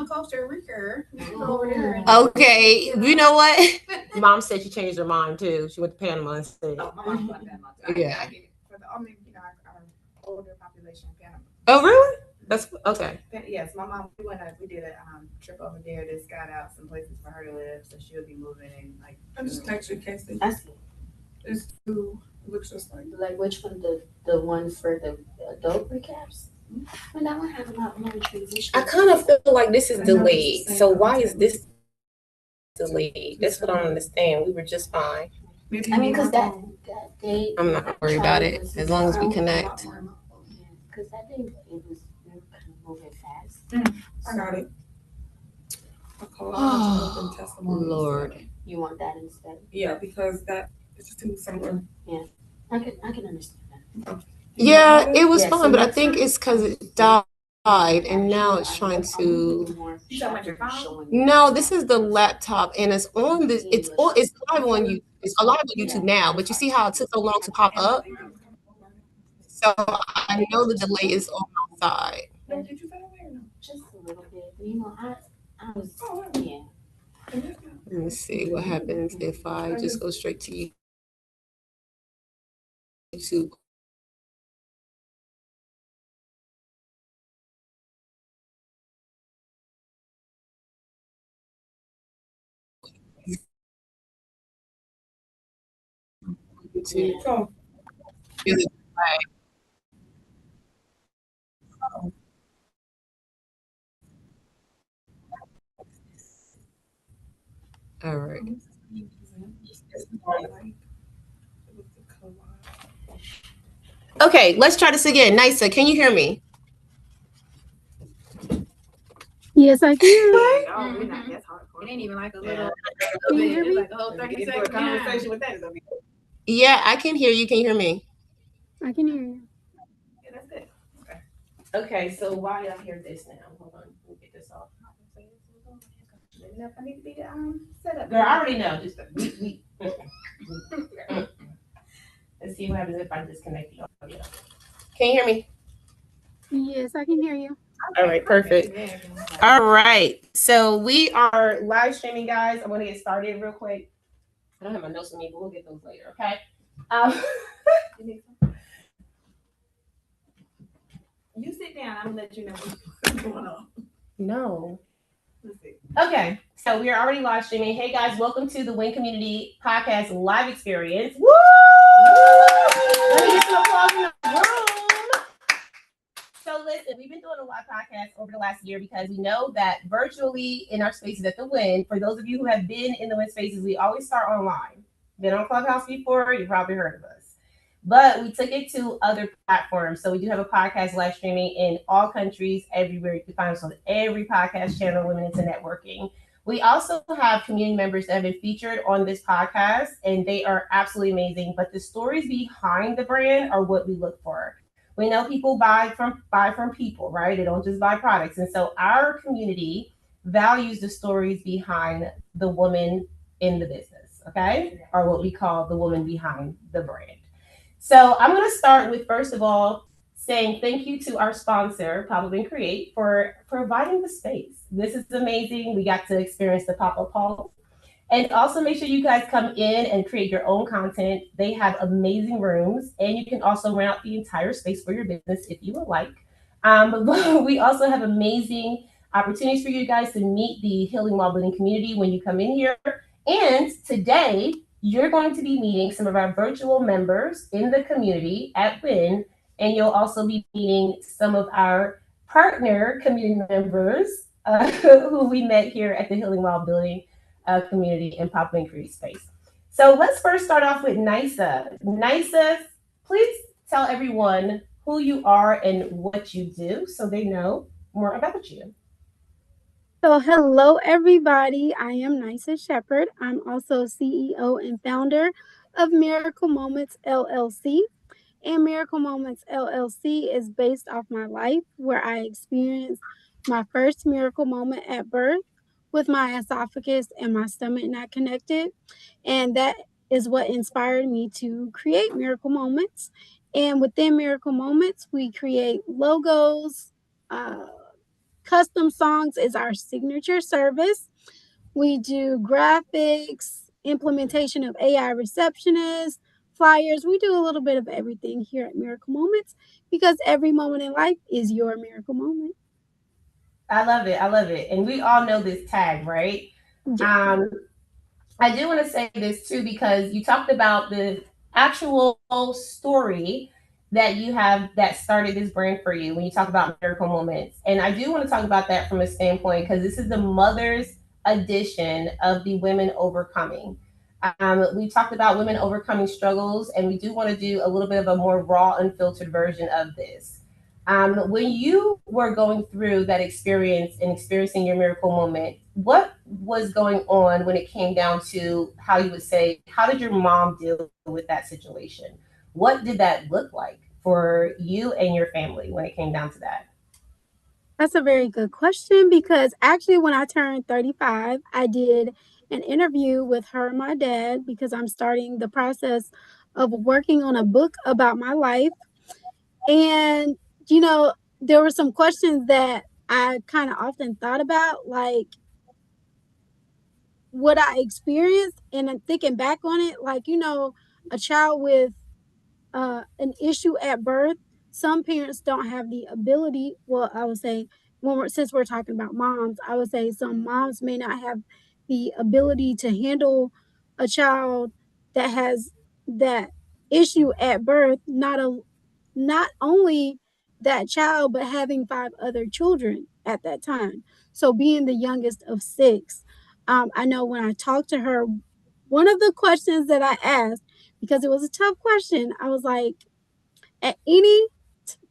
Costa Rica. Over there. Okay, you know what? Mom said she changed her mind too. She went to Panama instead. Oh, my mom's like Panama too. Yeah. I get it. Our older population, Panama. Oh, really? That's okay. Yes, my mom. We did a trip over there to scout out some places for her to live, so she'll be moving in like. I just text you, Casey. I see. It's two. It looks just like. Like which one? The one for the adult recaps? When that one had a lot more transition. I kind of feel like this is delayed. So why is this delayed? That's what I don't understand. We were just fine. Maybe I mean, because that day. I'm not gonna worry about it as long as we connect. Because that day it was kind of moving fast. I got it. Oh, Lord. You want that instead? Yeah, because that is just too similar. Yeah, I can understand that. Yeah, it was fun, but I think it's because it died, and now it's trying to. No, this is the laptop, and it's on this. It's live on you. It's alive on YouTube now, but you see how it took so long to pop up. So I know the delay is on my side. Did you find it or no? Just a little bit. You know, I was yeah. Let me see what happens if I just go straight to YouTube. Oh. All right. Okay, let's try this again. Nisa, can you hear me? Yes, I can. Oh, we're not. That's hardcore. It ain't even like a little. Can you hear me? It's like a whole 30-second conversation with that. Is gonna be. Yeah, I can hear you. Can you hear me? I can hear you. Yeah, that's good. Okay, so why did I hear this now? Hold on, let me get this off. I need to be set up. Girl, I already know. Just let's see what happens if I disconnect the audio. Can you hear me? Yes, I can hear you. All right, perfect. All right, so we are live streaming, guys. I'm going to get started real quick. I don't have my notes with me, but we'll get those later, okay? You sit down. I'm gonna let you know what's going on. No. Let's see. Okay, so we are already live streaming. Hey guys, welcome to the W.I.N Community Podcast Live Experience. Woo! Let me get some applause in the room. So listen, we've been doing a live podcast over the last year because we know that virtually in our spaces at the W.I.N, for those of you who have been in the W.I.N spaces, we always start online. Been on Clubhouse before, you probably heard of us. But we took it to other platforms. So we do have a podcast live streaming in all countries, everywhere. You can find us on every podcast channel, Women into Networking. We also have community members that have been featured on this podcast, and they are absolutely amazing. But the stories behind the brand are what we look for. We know people buy from people, right? They don't just buy products. And so our community values the stories behind the woman in the business, okay? Or what we call the woman behind the brand. So I'm going to start with, first of all, saying thank you to our sponsor, Pop-Up and Create, for providing the space. This is amazing. We got to experience the pop-up halls. And also make sure you guys come in and create your own content. They have amazing rooms, and you can also rent out the entire space for your business if you would like. But we also have amazing opportunities for you guys to meet the Healing While Building community when you come in here. And today, you're going to be meeting some of our virtual members in the community at W.I.N, and you'll also be meeting some of our partner community members who we met here at the Healing While Building community and Pop and Create space. So let's first start off with Nisa. Nisa, please tell everyone who you are and what you do so they know more about you. So, hello, everybody. I am Nisa Shepherd. I'm also CEO and founder of Miracle Moments LLC. And Miracle Moments LLC is based off my life where I experienced my first miracle moment at birth with my esophagus and my stomach not connected. And that is what inspired me to create Miracle Moments. And within Miracle Moments, we create logos, Custom Songs is our signature service. We do graphics, implementation of AI receptionists, flyers. We do a little bit of everything here at Miracle Moments because every moment in life is your miracle moment. I love it. I love it. And we all know this tag, right? Yeah. I do want to say this too because you talked about the actual story that you have that started this brand for you when you talk about miracle moments. And I do want to talk about that from a standpoint because this is the mother's edition of the women overcoming. We talked about women overcoming struggles, and we do want to do a little bit of a more raw, unfiltered version of this. When you were going through that experience and experiencing your miracle moment, what was going on when it came down to how you would say, how did your mom deal with that situation? What did that look like for you and your family when it came down to that? That's a very good question because actually, when I turned 35, I did an interview with her and my dad because I'm starting the process of working on a book about my life. And, you know, there were some questions that I kind of often thought about, like what I experienced. And I'm thinking back on it, like, a child with an issue at birth, some parents don't have the ability. Well, I would say, since we're talking about moms, I would say some moms may not have the ability to handle a child that has that issue at birth. Not only that child, but having five other children at that time. So being the youngest of six, I know when I talked to her, one of the questions that I asked, because it was a tough question, I was like, at any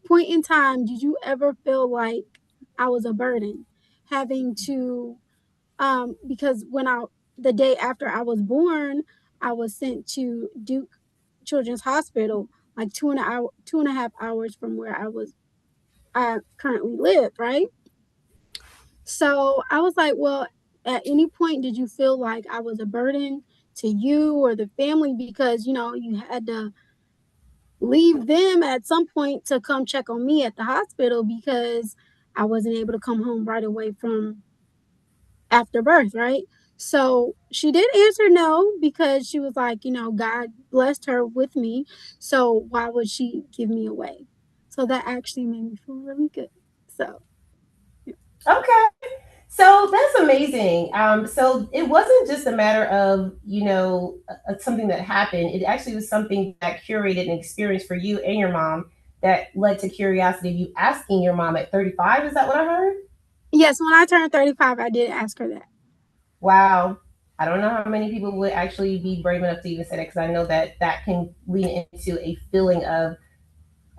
point in time, did you ever feel like I was a burden having to, because the day after I was born, I was sent to Duke Children's Hospital, like 2.5 hours from where I currently live, right? So I was like, well, at any point, did you feel like I was a burden to you or the family because, you had to leave them at some point to come check on me at the hospital because I wasn't able to come home right away from after birth, right? So she did answer no because she was like, God blessed her with me. So why would she give me away? So that actually made me feel really good. So, yeah. Okay. So that's amazing. So it wasn't just a matter of, something that happened. It actually was something that curated an experience for you and your mom that led to curiosity of you asking your mom at 35. Is that what I heard? Yes, when I turned 35, I did ask her that. Wow. I don't know how many people would actually be brave enough to even say that because I know that that can lean into a feeling of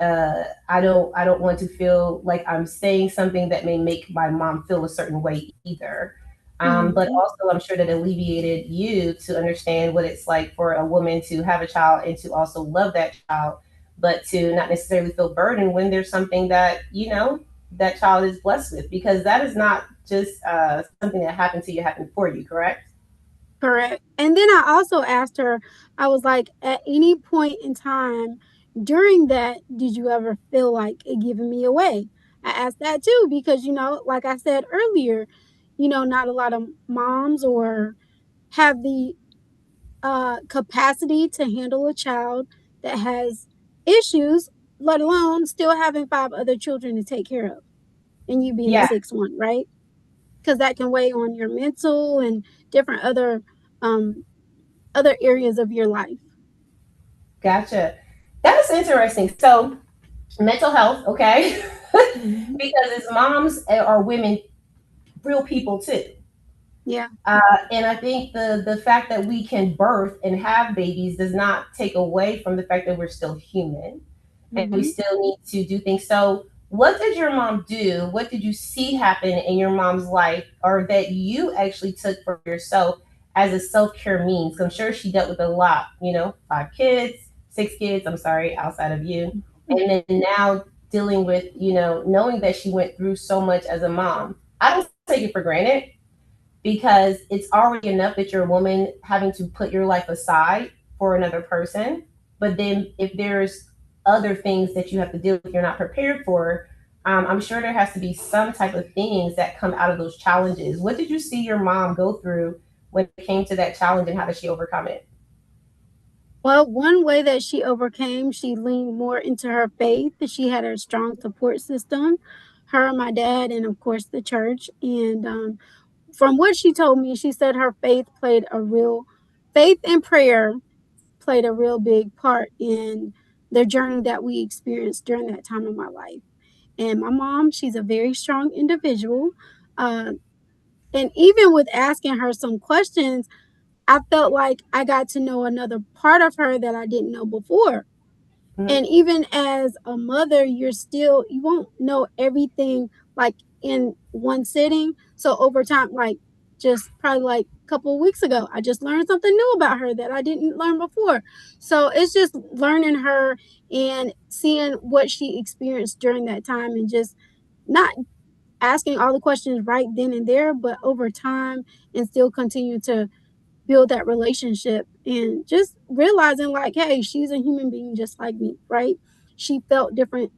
I don't want to feel like I'm saying something that may make my mom feel a certain way either. But Mhm. also, I'm sure that alleviated you to understand what it's like for a woman to have a child and to also love that child, but to not necessarily feel burdened when there's something that that child is blessed with, because that is not just something that happened to you, happened for you, correct? Correct. And then I also asked her, I was like, at any point in time during that, did you ever feel like it giving me away? I asked that too, because, like I said earlier, not a lot of moms or have the capacity to handle a child that has issues, let alone still having five other children to take care of, and you being the Yeah, sixth one, right? Because that can weigh on your mental and different um, other areas of your life. gotcha. That's interesting. So mental health, okay? Mhm. Because as moms are women, real people too. Yeah. And I think the fact that we can birth and have babies does not take away from the fact that we're still human and we Hmm. still need to do things. So, what did your mom do? What did you see happen in your mom's life, or that you actually took for yourself as a self care means? I'm sure she dealt with a lot, 5 kids, 6 kids, I'm sorry, outside of you. And then now dealing with, knowing that she went through so much as a mom. I don't take it for granted because it's already enough that you're a woman having to put your life aside for another person. But then if there's other things that you have to deal with you're not prepared for, I'm sure there has to be some type of things that come out of those challenges. What did you see your mom go through when it came to that challenge, and how did she overcome it? Well, one way that she overcame, she leaned more into her faith. She had a strong support system, her, my dad, and of course the church. And from what she told me, she said her faith and prayer played a real big part in the journey that we experienced during that time of my life. And my mom, she's a very strong individual. Uh, and even with asking her some questions, I felt like I got to know another part of her that I didn't know before. Mhm. And even as a mother, you won't know everything like in one sitting. So over time, like just probably like a couple of weeks ago, I just learned something new about her that I didn't learn before. So it's just learning her and seeing what she experienced during that time, and just not asking all the questions right then and there, but over time, and still continue to build that relationship, and just realizing like, hey, she's a human being just like me, right? She had different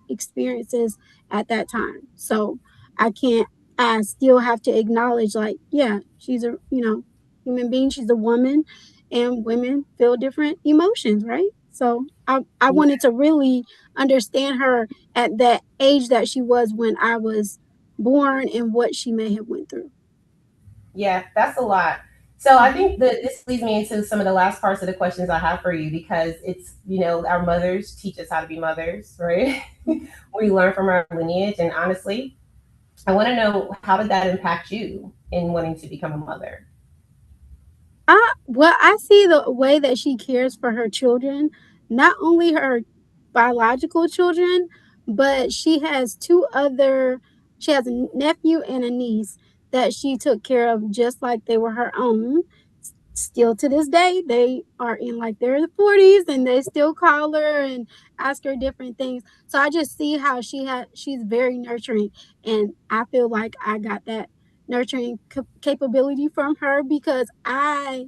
experiences at that time. So I can't I still have to acknowledge, like, yeah, she's a, human being, she's a woman, and women feel different emotions, right? So I wanted to really understand her at that age that she was when I was born, and what she may have went through. Yeah, that's a lot. So I think that this leads me into some of the last parts of the questions I have for you, because it's, our mothers teach us how to be mothers, right? We learn from our lineage. And honestly, I want to know, how did that impact you in wanting to become a mother? Well, I see the way that she cares for her children, not only her biological children, but she has a nephew and a niece that she took care of just like they were her own. Still to this day, they are in like their 40s, and they still call her and ask her different things. So I just see how she's very nurturing, and I feel like I got that nurturing capability from her, because I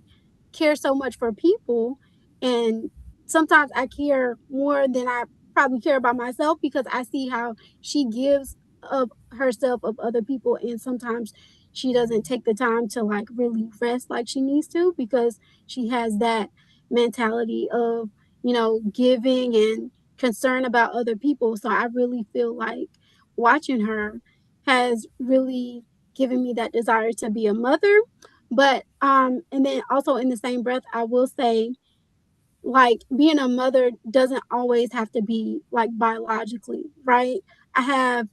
care so much for people, and sometimes I care more than I probably care about myself, because I see how she gives of herself of other people, and sometimes she doesn't take the time to like really rest like she needs to, because she has that mentality of, giving and concern about other people. So I really feel like watching her has really given me that desire to be a mother. But and then also in the same breath, I will say, like, being a mother doesn't always have to be like biologically, right? I have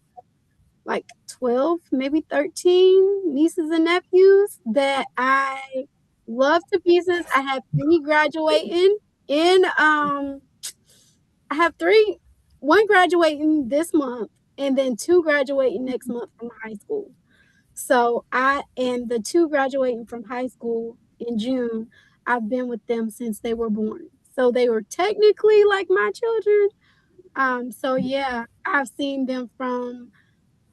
like 12, maybe 13 nieces and nephews that I love to pieces. I have three graduating in I have three one graduating this month, and then two graduating next month from high school. So I and the two graduating from high school in June, I've been with them since they were born. So they were technically like my children. So yeah, I've seen them from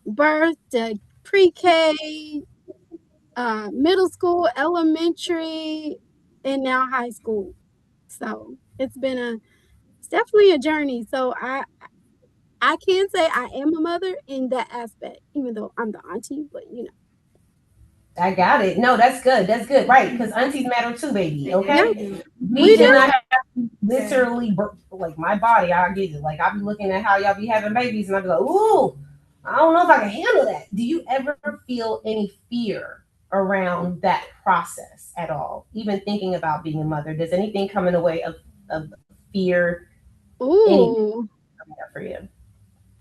birth to pre-K, middle school, elementary, and now high school. So it's definitely a journey. So I can say I am a mother in that aspect, even though I'm the auntie, but I got it. No, that's good. That's good. Right. Because aunties matter too, baby. yeah, Okay. We we did do. not have literally, like my body, I get it. Like, I be looking at how y'all be having babies, and I be like, ooh, I don't know if I can handle that. Do you ever feel any fear around that process at all? Even thinking about being a mother, does anything come in the way of fear, anything Ooh, coming up for you?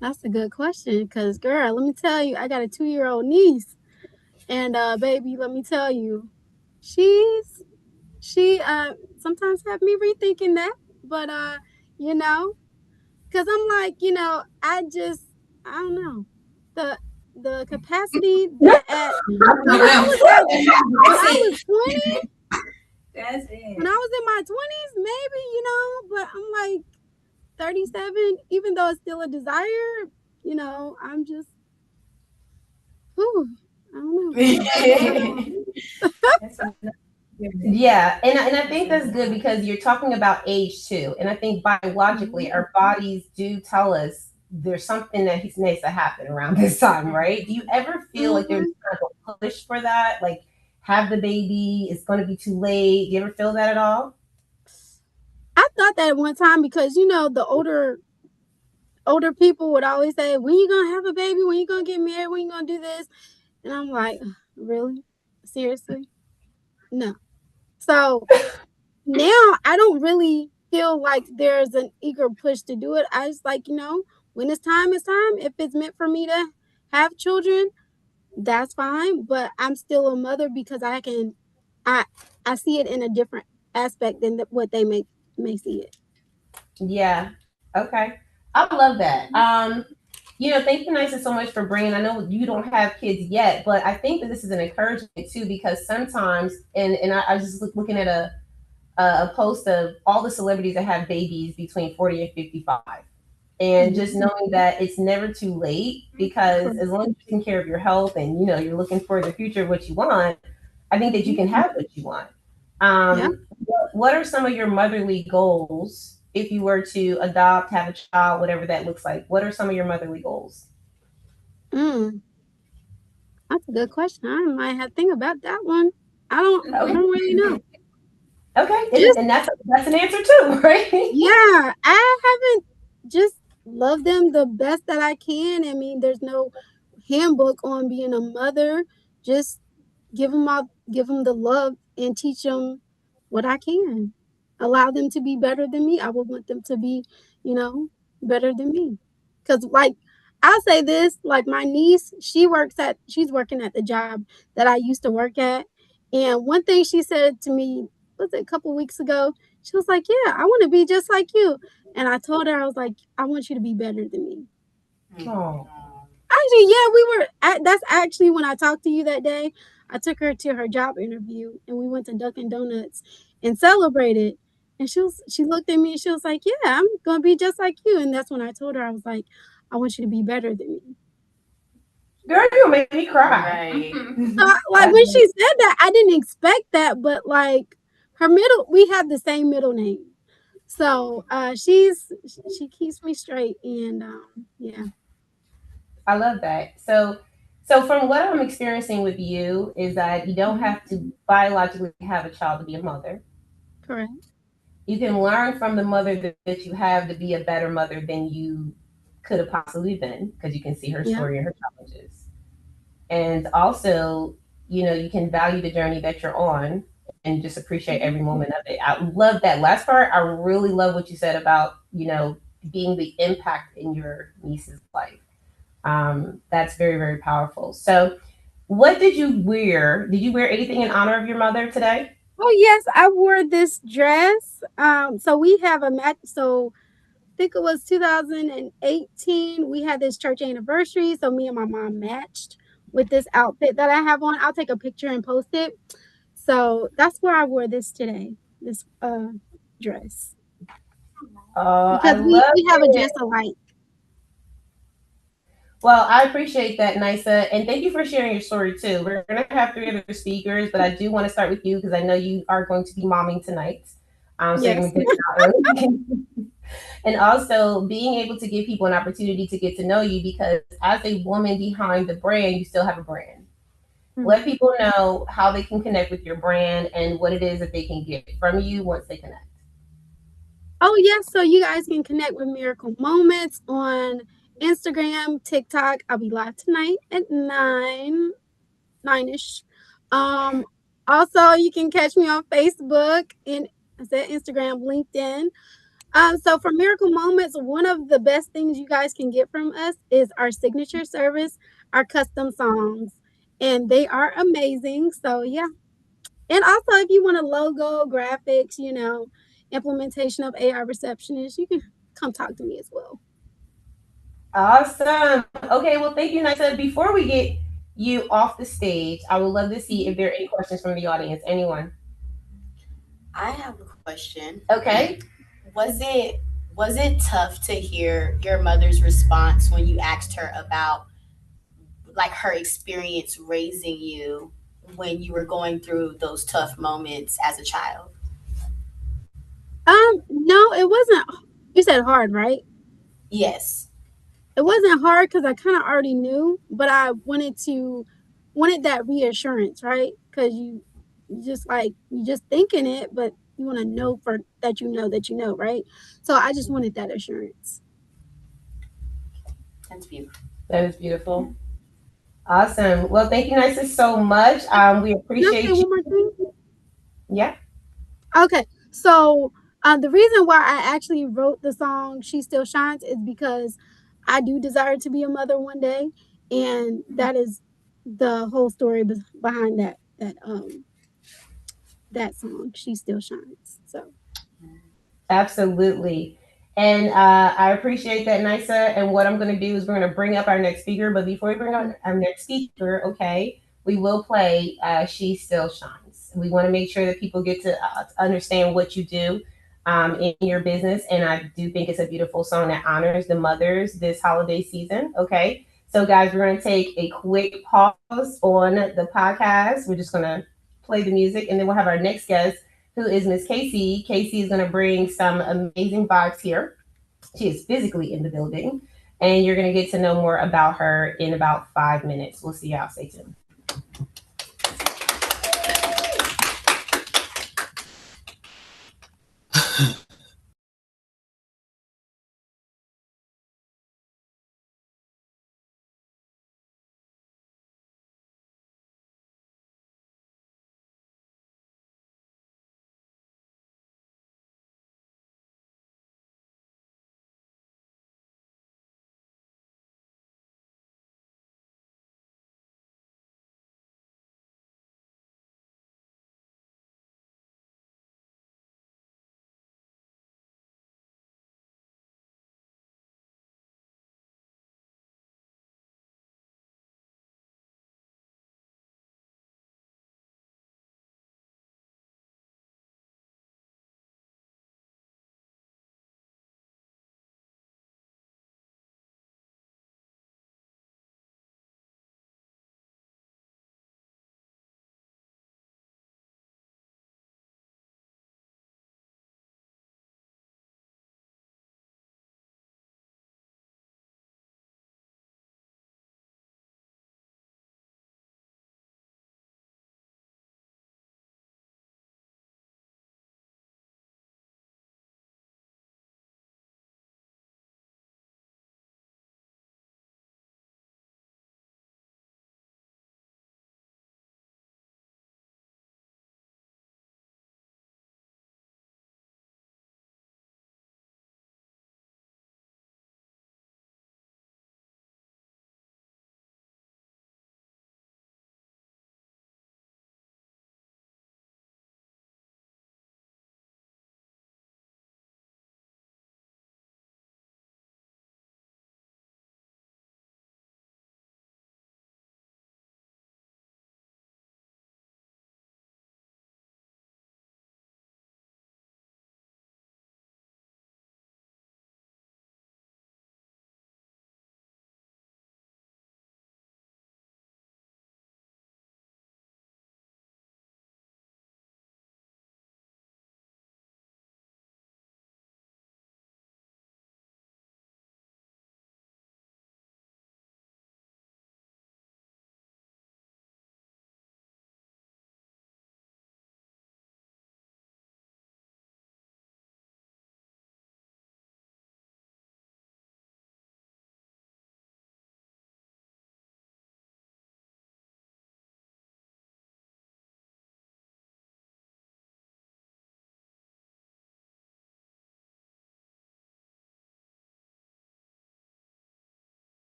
that's a good question. Cause girl, let me tell you, I got a 2-year-old niece, and baby, let me tell you, she's she sometimes have me rethinking that, but you know, cause I'm like, I don't know, the capacity that when I was at when That's I it. was 20, That's when I it. was in my 20s, maybe, but I'm like 37, even though it's still a desire, I'm just, whew, I don't know. I don't know. That's another good. Yeah, and I think that's good, because you're talking about age too. And I think biologically, our bodies do tell us there's something that he's needs to happen around this time, right? Do you ever feel like there's Mhm. kind of a push for that? Like, have the baby, it's going to be too late. Do you ever feel that at all? I thought that at one time because the older people would always say, "When you gonna have a baby? When you gonna get married? When you gonna do this?" And I'm like, really? Seriously? No. So now I don't really feel like there's an eager push to do it. I just like, when it's time, it's time. If it's meant for me to have children, that's fine. But I'm still a mother because I I see it in a different aspect than what they may see it. Yeah. Okay. I love that. Thank you, Nisa, so much for bringing. I know you don't have kids yet, but I think that this is an encouragement too, because sometimes, and I was just looking at a post of all the celebrities that have babies between 40 and 55. And just Mhm. knowing that it's never too late, because Correct. as long as you're taking care of your health and you're looking for the future of what you want, I think that you Mhm. can have what you want. Yeah. What are some of your motherly goals if you were to adopt, have a child, whatever that looks like? What are some of your motherly goals? Mm, that's a good question. I might have to think about that one. I don't. I Okay, don't really know. okay, Just and that's an answer too, right? yeah, I haven't just love them the best that I can. I mean, there's no handbook on being a mother. Just give them the love and teach them what I can. Allow them to be better than me. I would want them to be, you know, better than me. Cause like I'll say this, like my niece, she's working at the job that I used to work at. And one thing she said to me, was it a couple weeks ago? She was like, "Yeah, I want to be just like you." And I told her, I was like, "I want you to be better than me." Oh, Actually, yeah, that's actually when I talked to you that day. I took her to her job interview and we went to Dunkin' Donuts and celebrated. And she looked at me and she was like, "Yeah, I'm gonna be just like you." And that's when I told her, I was like, "I want you to be better than me." girl, you make me cry. Right. So, like when she said that, I didn't expect that, but like we have the same middle name. So she keeps me straight and yeah. I love that. So from what I'm experiencing with you is that you don't Mhm. have to biologically have a child to be a mother. Correct. You can learn from the mother that you have to be a better mother than you could have possibly been, because you can see her Yeah. story and her challenges. And also, you can value the journey that you're on and just appreciate Mhm. every moment of it. I love that last part. I really love what you said about, being the impact in your niece's life. That's very, very powerful. So, what did you wear? Did you wear anything in honor of your mother today? Oh yes, I wore this dress. So we have a match. So I think it was 2018. We had this church anniversary. So me and my mom matched with this outfit that I have on. I'll take a picture and post it. So that's where I wore this today. This dress Oh, I because we love we have a it. dress alike. Well, I appreciate that, Nisa, and thank you for sharing your story too. We're gonna have three other speakers, but I do want to start with you because I know you are going to be momming tonight. So you're Yes. gonna get it out early. And also being able to give people an opportunity to get to know you, because as a woman behind the brand, you still have a brand. Let Mhm. people know how they can connect with your brand and what it is that they can get from you once they connect. Oh yes. So you guys can connect with Miracle Moments on Instagram, TikTok. I'll be live tonight at 9ish. Um, Also, you can catch me on Facebook and I said Instagram, LinkedIn. So for Miracle Moments, one of the best things you guys can get from us is our signature service, our custom songs, and they are amazing. So yeah, and also if you want a logo, graphics, implementation of AI receptionist, you can come talk to me as well. Awesome. Okay, well, thank you, Nisa. Before we get you off the stage, I would love to see Mhm. if there are any questions from the audience. Anyone? I have a question. Okay. Was it was it tough to hear your mother's response when you asked her about like her experience raising you when you were going through those tough moments as a child? No, it wasn't. You said hard, right? Yes. it wasn't hard because I kind of already knew, but I wanted that reassurance, right? Because you just like you just thinking it, but you want to know for that you know, right? So I just wanted that assurance. That's beautiful. That is beautiful. Awesome. Well, thank you, Nisa, so much. We Can I say appreciate you. one more thing? Yeah. Okay, so the reason why I actually wrote the song "She Still Shines" is because I do desire to be a mother one day, and that is the whole story behind that song "She Still Shines." So Absolutely. And I appreciate that, Nisa. And what I'm going to do is we're going to bring up our next speaker. But before we bring up our next speaker, okay, we will play She Still Shines. We want to make sure that people get to understand what you do in your business. And I do think it's a beautiful song that honors the mothers this holiday season. Okay. So, guys, we're going to take a quick pause on the podcast. We're just going to play the music and then we'll have our next guest who is Miss Casey. Casey is going to bring some amazing vibes here. She is physically in the building, and you're going to get to know more about her in about 5 minutes. We'll see y'all. Stay tuned.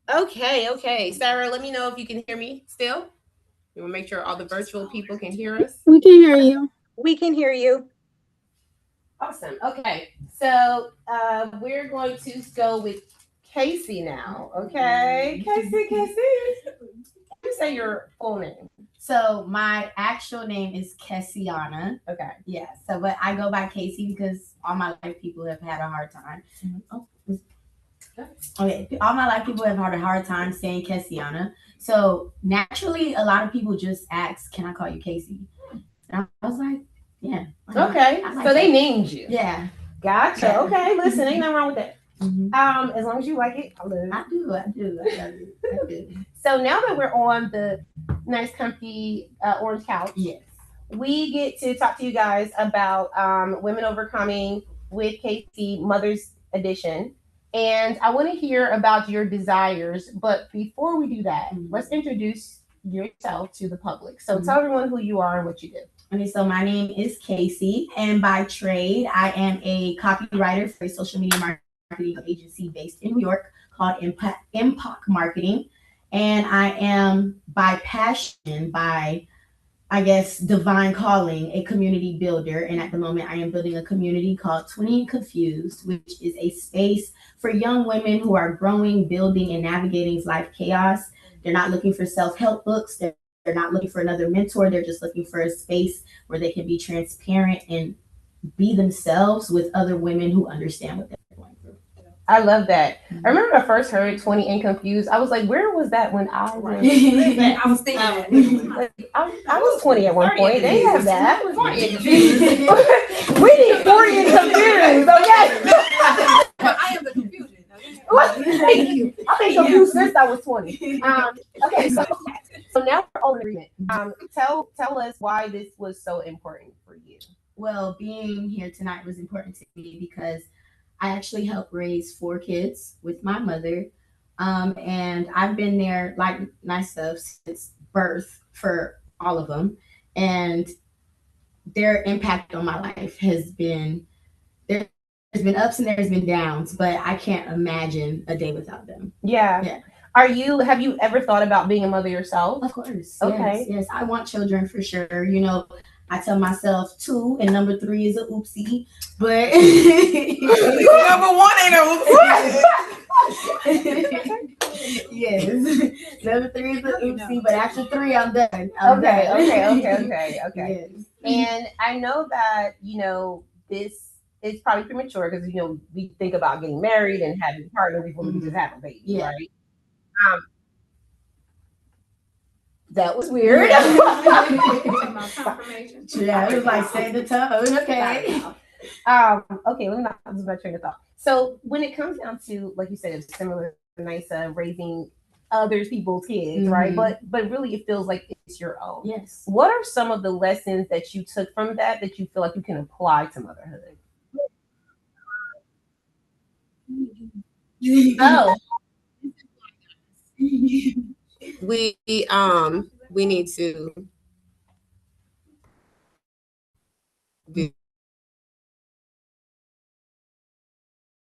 Okay. Sarah, let me know if you can hear me still. We will make sure all the virtual people can hear us. We can hear you. We can hear you. Awesome. Okay. So we're going to go with Casey now. Okay. Casey. You say your full name. So my actual name is Kessiana. Okay. Yeah. So, but I go by Casey because all my life people have had a hard time. Okay. All my life people have had a hard time saying Kessiana. So naturally, a lot of people just ask, "Can I call you Casey?" And I was like, "Yeah." Okay. I like So they that. named you. Yeah. Gotcha. Yeah. Okay. Listen, ain't nothing wrong with that. As long as you like it, I love it. I do. So now that we're on the nice, comfy orange couch, Yes. we get to talk to you guys about Women Overcoming with Casey Mother's Edition. And I want to hear about your desires. But before we do that, let's introduce yourself to the public. So tell everyone who you are and what you do. Okay, so my name is Casey, and by trade, I am a copywriter for a social media marketing agency based in New York called Impact Marketing. And I am by passion, by I guess divine calling, a community builder. And at the moment, I am building a community called 20 and Confused, which is a space for young women who are growing, building, and navigating life chaos. They're not looking for self-help books. They're not looking for another mentor. They're just looking for a space where they can be transparent and be themselves with other women who understand what they're going through. I love that. I remember I first heard 20 and Confused. I was like, where was that when I was? I was thinking that. I was 20 at one point. They have that. 40 and confused. We need 40 and Confused, okay? But I am the confusion. Thank you. I've been confused since I was 20. Okay, so now we're all in agreement. Tell us why this was so important for you. Well, being here tonight was important to me because I actually helped raise 4 kids with my mother. And I've been there like myself since birth for all of them. And their impact on my life has been, there's been ups and there's been downs, but I can't imagine a day without them. Yeah. Have you ever thought about being a mother yourself? Of course. Okay. Yes. I want children for sure. You know, I tell myself 2 and number 3 is a oopsie, but Number 1 ain't a yes, number 3 is a oopsie, but after 3, I'm done. Okay. Yes. And I know that, this is probably premature because, we think about getting married and having a partner before we just have a baby, right? That was weird. confirmation. Yeah, it was like say the tone. Okay. Okay, let me not lose my train of thought. So when it comes down to, like you said, it's similar to NISA raising other people's kids, right? But really it feels like it's your own. Yes. What are some of the lessons that you took from that you feel like you can apply to motherhood? Oh. We need to do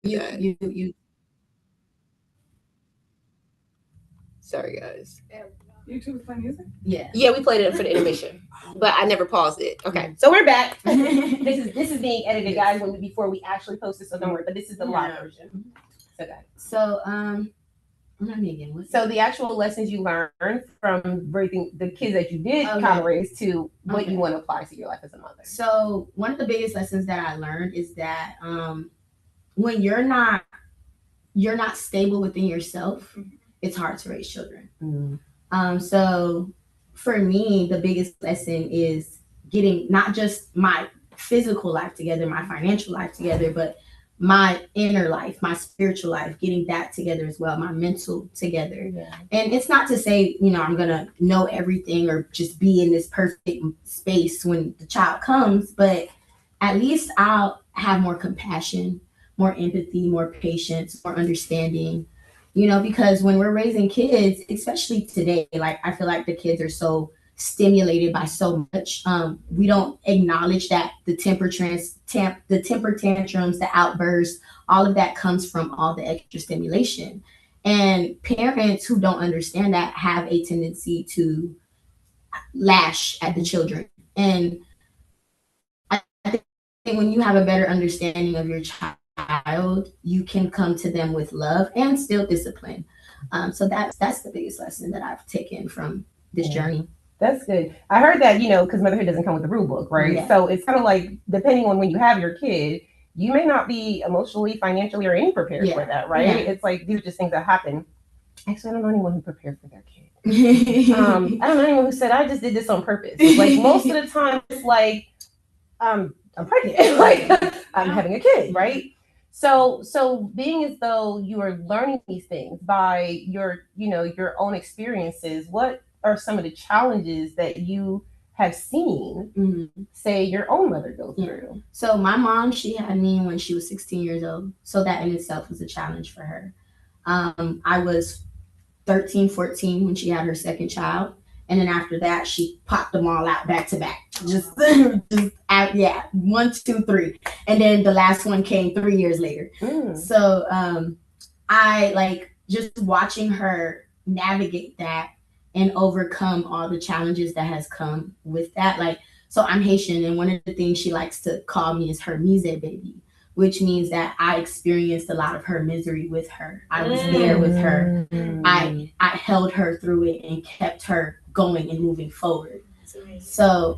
that. You Sorry, guys. YouTube is playing music? Yeah, we played it for the intermission, but I never paused it. Okay, so we're back. This is being edited, guys, before we actually post this, so don't worry. But this is the live version. Okay. So remind me again. So the actual lessons you learned from raising the kids that you did kind of raise to what you want to apply to your life as a mother. So one of the biggest lessons that I learned is that when you're not stable within yourself, it's hard to raise children. So for me, the biggest lesson is getting not just my physical life together, my financial life together, but my inner life, my spiritual life, getting that together as well, my mental together. Yeah. And it's not to say, I'm going to know everything or just be in this perfect space when the child comes, but at least I'll have more compassion, more empathy, more patience, more understanding, because when we're raising kids, especially today, like I feel like the kids are so stimulated by so much. We don't acknowledge that the temper tantrums, the outbursts, all of that comes from all the extra stimulation. And parents who don't understand that have a tendency to lash at the children. And I think when you have a better understanding of your child, you can come to them with love and still discipline. So that's the biggest lesson that I've taken from this journey. That's good. I heard that, because motherhood doesn't come with a rule book, right? Yeah. So it's kind of like, depending on when you have your kid, you may not be emotionally, financially, or any prepared for that, right? Yeah. It's like, these are just things that happen. Actually, I don't know anyone who prepared for their kid. I don't know anyone who said, I just did this on purpose. Like, most of the time, it's like, I'm pregnant, like, I'm having a kid, right? So being as though you are learning these things by your own experiences, what are some of the challenges that you have seen, say, your own mother go through? So my mom, she had me when she was 16 years old. So that in itself was a challenge for her. I was 13, 14 when she had her second child. And then after that, she popped them all out back to back. Just out, 1, 2, 3. And then the last one came 3 years later. So I like just watching her navigate that and overcome all the challenges that has come with that. Like, so I'm Haitian, and one of the things she likes to call me is her mise baby, which means that I experienced a lot of her misery with her. I was there with her. I held her through it and kept her going and moving forward. So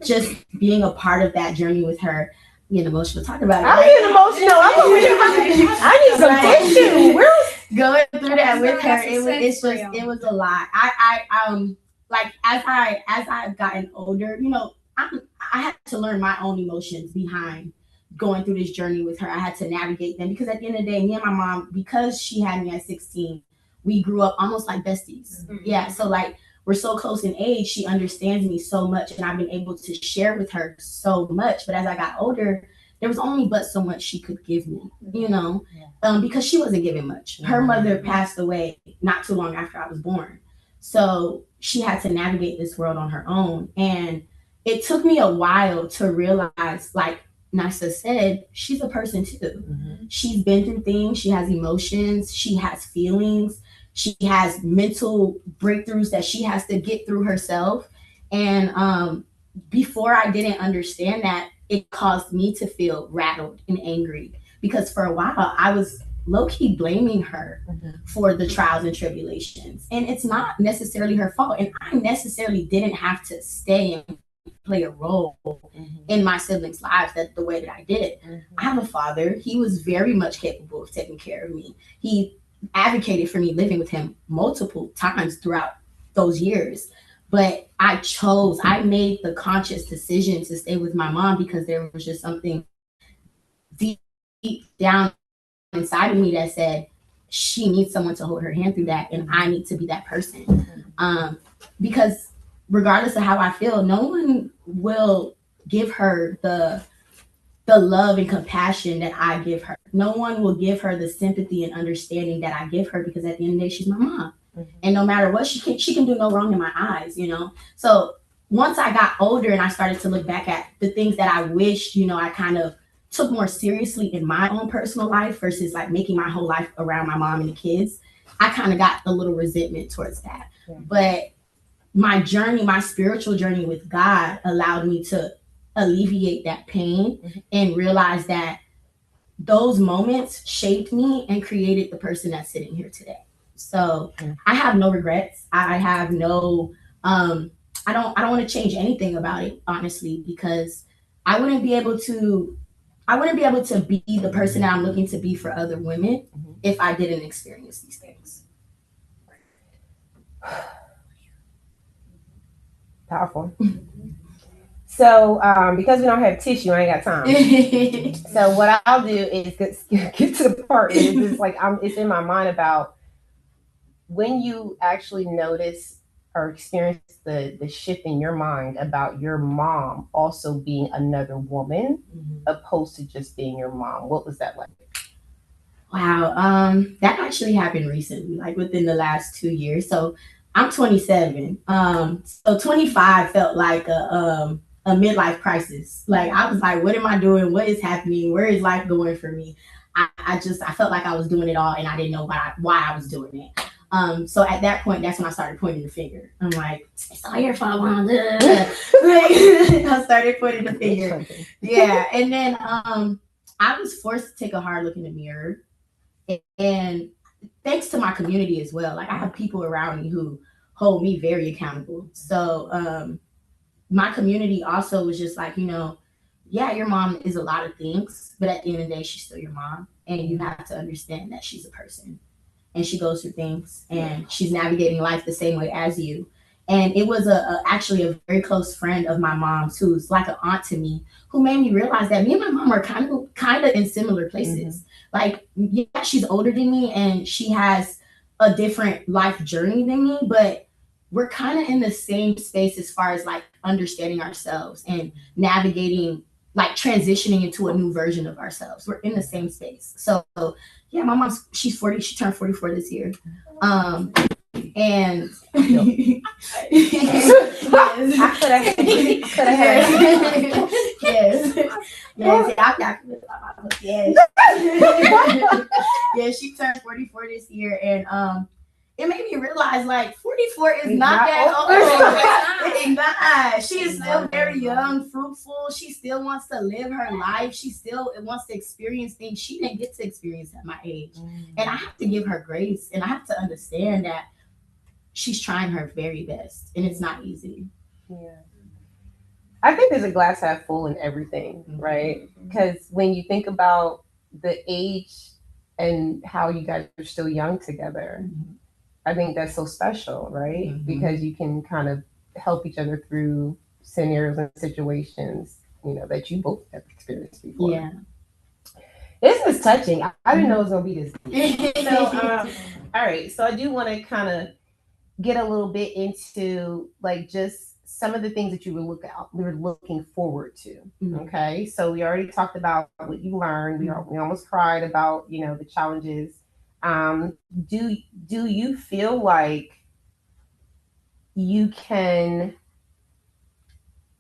just being a part of that journey with her, being emotional, talking about it. I'm getting emotional. I need some tissue. Going through that with her, it was a lot. I like as I've gotten older, I had to learn my own emotions behind going through this journey with her. I had to navigate them because at the end of the day, me and my mom, because she had me at 16, we grew up almost like besties. Yeah, so like we're so close in age, she understands me so much, and I've been able to share with her so much. But as I got older, there was only but so much she could give me, because she wasn't giving much. Her mother passed away not too long after I was born. So she had to navigate this world on her own. And it took me a while to realize, like Nasa said, she's a person too. She's been through things. She has emotions. She has feelings. She has mental breakthroughs that she has to get through herself. And before I didn't understand that, it caused me to feel rattled and angry because for a while I was low-key blaming her for the trials and tribulations. And it's not necessarily her fault. And I necessarily didn't have to stay and play a role in my siblings' lives the way that I did. I have a father. He was very much capable of taking care of me. He advocated for me living with him multiple times throughout those years. But I made the conscious decision to stay with my mom because there was just something deep down inside of me that said, she needs someone to hold her hand through that, and I need to be that person. Because regardless of how I feel, no one will give her the love and compassion that I give her. No one will give her the sympathy and understanding that I give her because at the end of the day, she's my mom. And no matter what, she can do no wrong in my eyes, So once I got older and I started to look back at the things that I wished, I kind of took more seriously in my own personal life versus like making my whole life around my mom and the kids, I kind of got a little resentment towards that. But my journey, my spiritual journey with God allowed me to alleviate that pain and realize that those moments shaped me and created the person that's sitting here today. So I have no regrets. I have no, I don't want to change anything about it, honestly, because I wouldn't be able to be the person that I'm looking to be for other women if I didn't experience these things. Powerful. So, because we don't have tissue, I ain't got time. So what I'll do is get to the part is it's like it's in my mind about when you actually notice or experience the shift in your mind about your mom also being another woman opposed to just being your mom. What was that like? Wow, that actually happened recently, like within the last 2 years. So I'm 27. So 25 felt like a midlife crisis. Like I was like, what am I doing? What is happening? Where is life going for me? I felt like I was doing it all and I didn't know why I was doing it. So at that point, that's when I started pointing the finger. I'm like, it's all your fault, Mom. I started pointing the finger. Yeah. And then I was forced to take a hard look in the mirror. And thanks to my community as well. Like I have people around me who hold me very accountable. So my community also was just like, yeah, your mom is a lot of things, but at the end of the day, she's still your mom. And you have to understand that she's a person and she goes through things and she's navigating life the same way as you. And it was actually a very close friend of my mom's who's like an aunt to me who made me realize that me and my mom are kind of in similar places. Like, yeah, she's older than me and she has a different life journey than me, but we're kind of in the same space as far as like understanding ourselves and navigating, like transitioning into a new version of ourselves. We're in the same space. So yeah, my mom's she's 40. She turned 44 this year. And yes, yeah, she turned 44 this year, and it made me realize like 44 is not that old. It's not. She is still very young, fruitful. She still wants to live her life. She still wants to experience things she didn't get to experience at my age. And I have to give her grace, and I have to understand that she's trying her very best, and it's not easy. Yeah. I think there's a glass half full in everything, right? Because when you think about the age and how you guys are still young together, I think that's so special, right? Because you can kind of help each other through scenarios and situations, that you both have experienced before. Yeah. This is touching. I didn't know it was gonna be this deep. So, all right. So I do want to kind of get a little bit into like just some of the things that you were looking forward to. Okay. So we already talked about what you learned. We almost cried about, the challenges. Do you feel like you can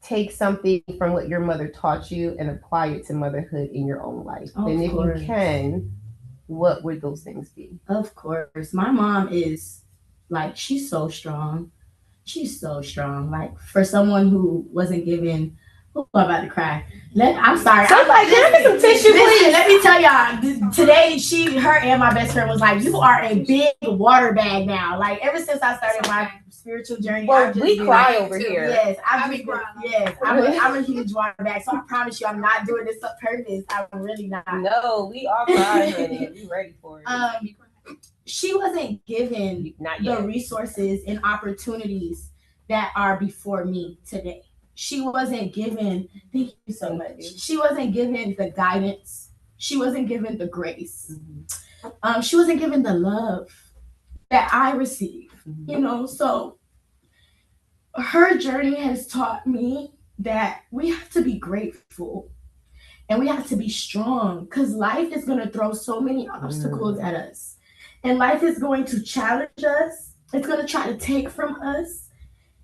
take something from what your mother taught you and apply it to motherhood in your own life? And if you can, what would those things be? Of course. My mom is like, she's so strong. She's so strong. Like for someone who wasn't given, I'm about to cry. I'm sorry. Somebody can I get some tissue, please? Let me tell y'all. Today, her and my best friend was like, "You are a big water bag now." Like ever since I started my spiritual journey, well, we cry over here. Yes, I'm a huge water bag. So I promise you, I'm not doing this on purpose. I'm really not. No, we all cry, honey. We ready for it. She wasn't given the resources and opportunities that are before me today. She wasn't given, thank you so much. She wasn't given the guidance. She wasn't given the grace. She wasn't given the love that I received, So her journey has taught me that we have to be grateful and we have to be strong because life is going to throw so many obstacles at us. And life is going to challenge us. It's going to try to take from us.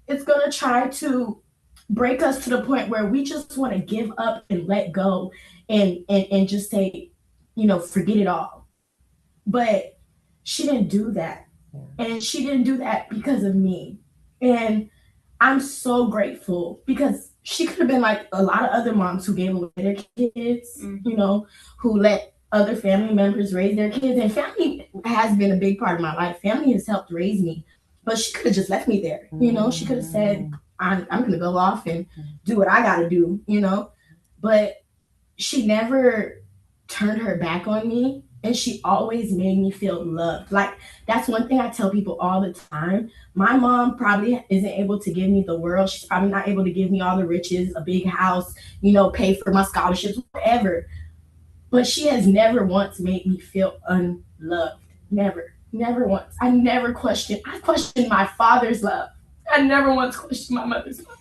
It's going to try to break us to the point where we just want to give up and let go and just say, forget it all. But she didn't do that. And she didn't do that because of me. And I'm so grateful because she could have been like a lot of other moms who gave away their kids, who let other family members raise their kids. And family has been a big part of my life. Family has helped raise me. But she could have just left me there. She could have said, I'm going to go off and do what I got to do, But she never turned her back on me. And she always made me feel loved. Like, that's one thing I tell people all the time. My mom probably isn't able to give me the world. She's probably not able to give me all the riches, a big house, pay for my scholarships, whatever. But she has never once made me feel unloved. Never once. I never questioned. I questioned my father's love. I never once questioned my mother's love.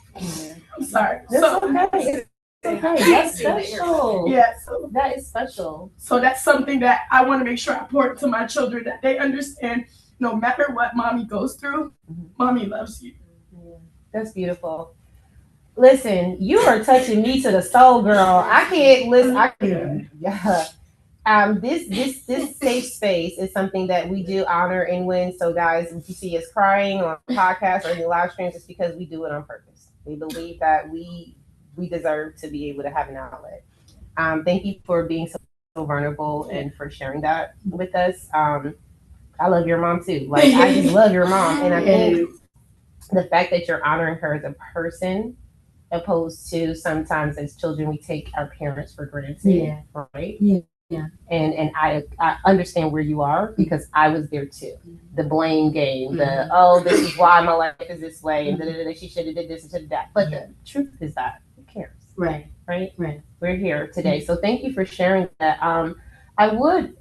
I'm sorry. That's okay. That's special. Yeah. That is special. So that's something that I want to make sure I pour into my children, that they understand no matter what mommy goes through, mommy loves you. That's beautiful. Listen, you are touching me to the soul, girl. I can't listen. I can, yeah. This safe space is something that we do honor and win. So, guys, if you see us crying on podcasts or any live streams, it's because we do it on purpose. We believe that we deserve to be able to have an outlet. Thank you for being so vulnerable and for sharing that with us. I love your mom too. Like I just love your mom, and I think the fact that you're honoring her as a person, opposed to sometimes as children we take our parents for granted, right? Yeah. And I understand where you are because I was there too. The blame game, the oh, this is why my life is this way, and she should have did this and should have that. But the truth is that who cares? Right. We're here today, so thank you for sharing that. I would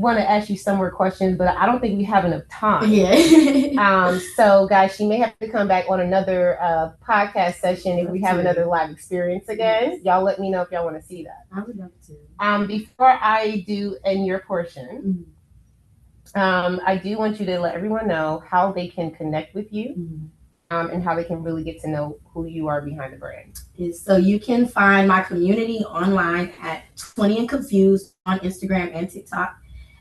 want to ask you some more questions, but I don't think we have enough time. Yeah. So guys, she may have to come back on another podcast session if we have another live experience again. Y'all let me know if y'all want to see that. I would love to. Before I do end your portion, I do want you to let everyone know how they can connect with you. And how they can really get to know who you are behind the brand. So you can find my community online at 20 and Confused on Instagram and TikTok.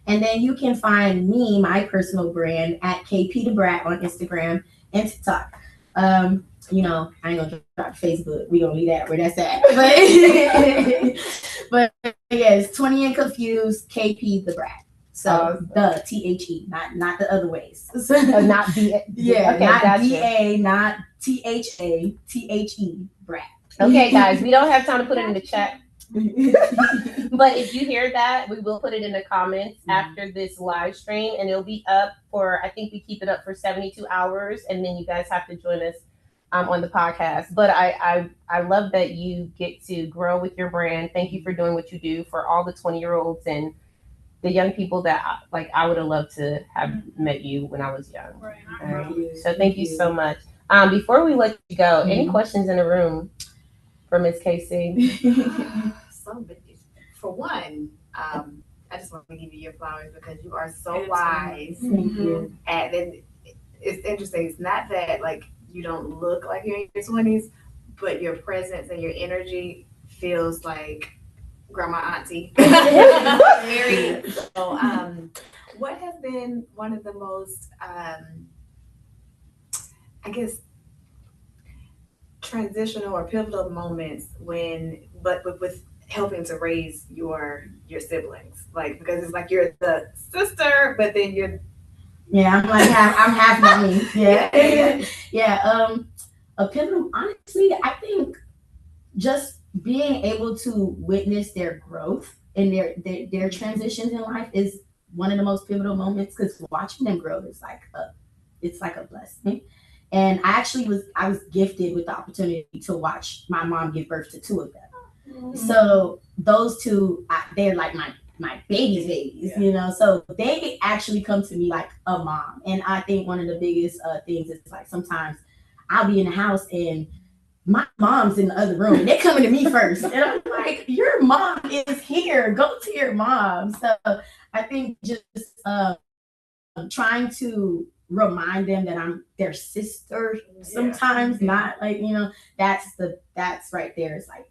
And then you can find me, my personal brand, at KP the Brat on Instagram and TikTok. You know, I ain't gonna drop Facebook. We gonna leave that where that's at. But yes, 20 and Confused, KP the Brat. So the THE, not the other ways. Not B. Yeah, okay, not gotcha. DA, not THA, THE, Brat. Okay, guys, we don't have time to put it in the chat. But if you hear that, we will put it in the comments after this live stream, and it'll be up for, I think we keep it up for 72 hours, and then you guys have to join us on the podcast. But I love that you get to grow with your brand. Thank you for doing what you do for all the 20-year-olds and the young people that I would have loved to have met you when I was young. Right. So thank you so much. Before we let you go, any questions in the room for Miss Casey? So for one, I just want to give you your flowers because you are so wise. Thank you. And then it's interesting. It's not that like you don't look like you're in your 20s, but your presence and your energy feels like grandma auntie. Very. So, what has been one of the most, I guess, transitional or pivotal moments with helping to raise your siblings? Like, because it's like you're the sister, but then you're. Yeah, I'm half mommy. Yeah. A pivotal, honestly, I think just being able to witness their growth and their transitions in life is one of the most pivotal moments, because watching them grow is like a blessing. And I was gifted with the opportunity to watch my mom give birth to two of them. So those two, they're like my babies, you know. So they actually come to me like a mom. And I think one of the biggest things is like sometimes I'll be in the house and my mom's in the other room and they're coming to me first. And I'm like, your mom is here. Go to your mom. So I think just trying to remind them that I'm their sister sometimes, not like, you know, that's right there is like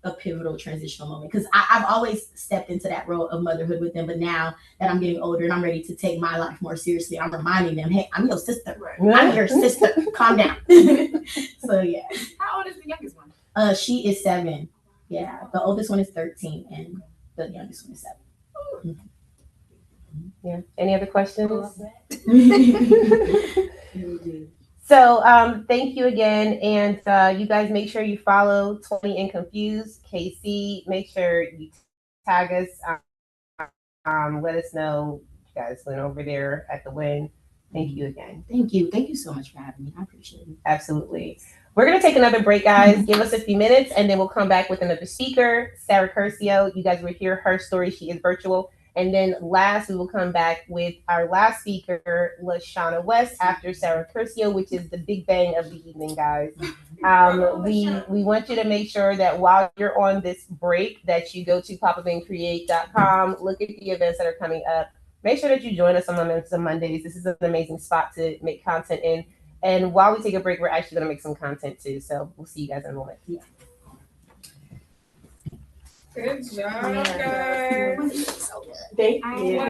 a pivotal transitional moment, because I've always stepped into that role of motherhood with them, but now that I'm getting older and I'm ready to take my life more seriously, I'm reminding them, hey, I'm your sister. I'm your sister. Calm down. So yeah. How old is the youngest one? She is 7. Yeah, the oldest one is 13 and the youngest one is 7. Yeah. Any other questions? So thank you again, and you guys make sure you follow 20 and Confused. KC, make sure you tag us. Let us know you guys went over there at the W.I.N. Thank you again. Thank you so much for having me. I appreciate it. Absolutely. We're gonna take another break, guys. Give us a few minutes, and then we'll come back with another speaker, Sarah Curcio. You guys will hear her story. She is virtual. And then last, we will come back with our last speaker, LaShauna West, after Sarah Curcio, which is the big bang of the evening, guys. We want you to make sure that while you're on this break, that you go to popupandcreate.com, look at the events that are coming up, make sure that you join us on Moments on Mondays. This is an amazing spot to make content in. And while we take a break, we're actually going to make some content too. So we'll see you guys in a moment. Yeah. Good job, guys. Thank you.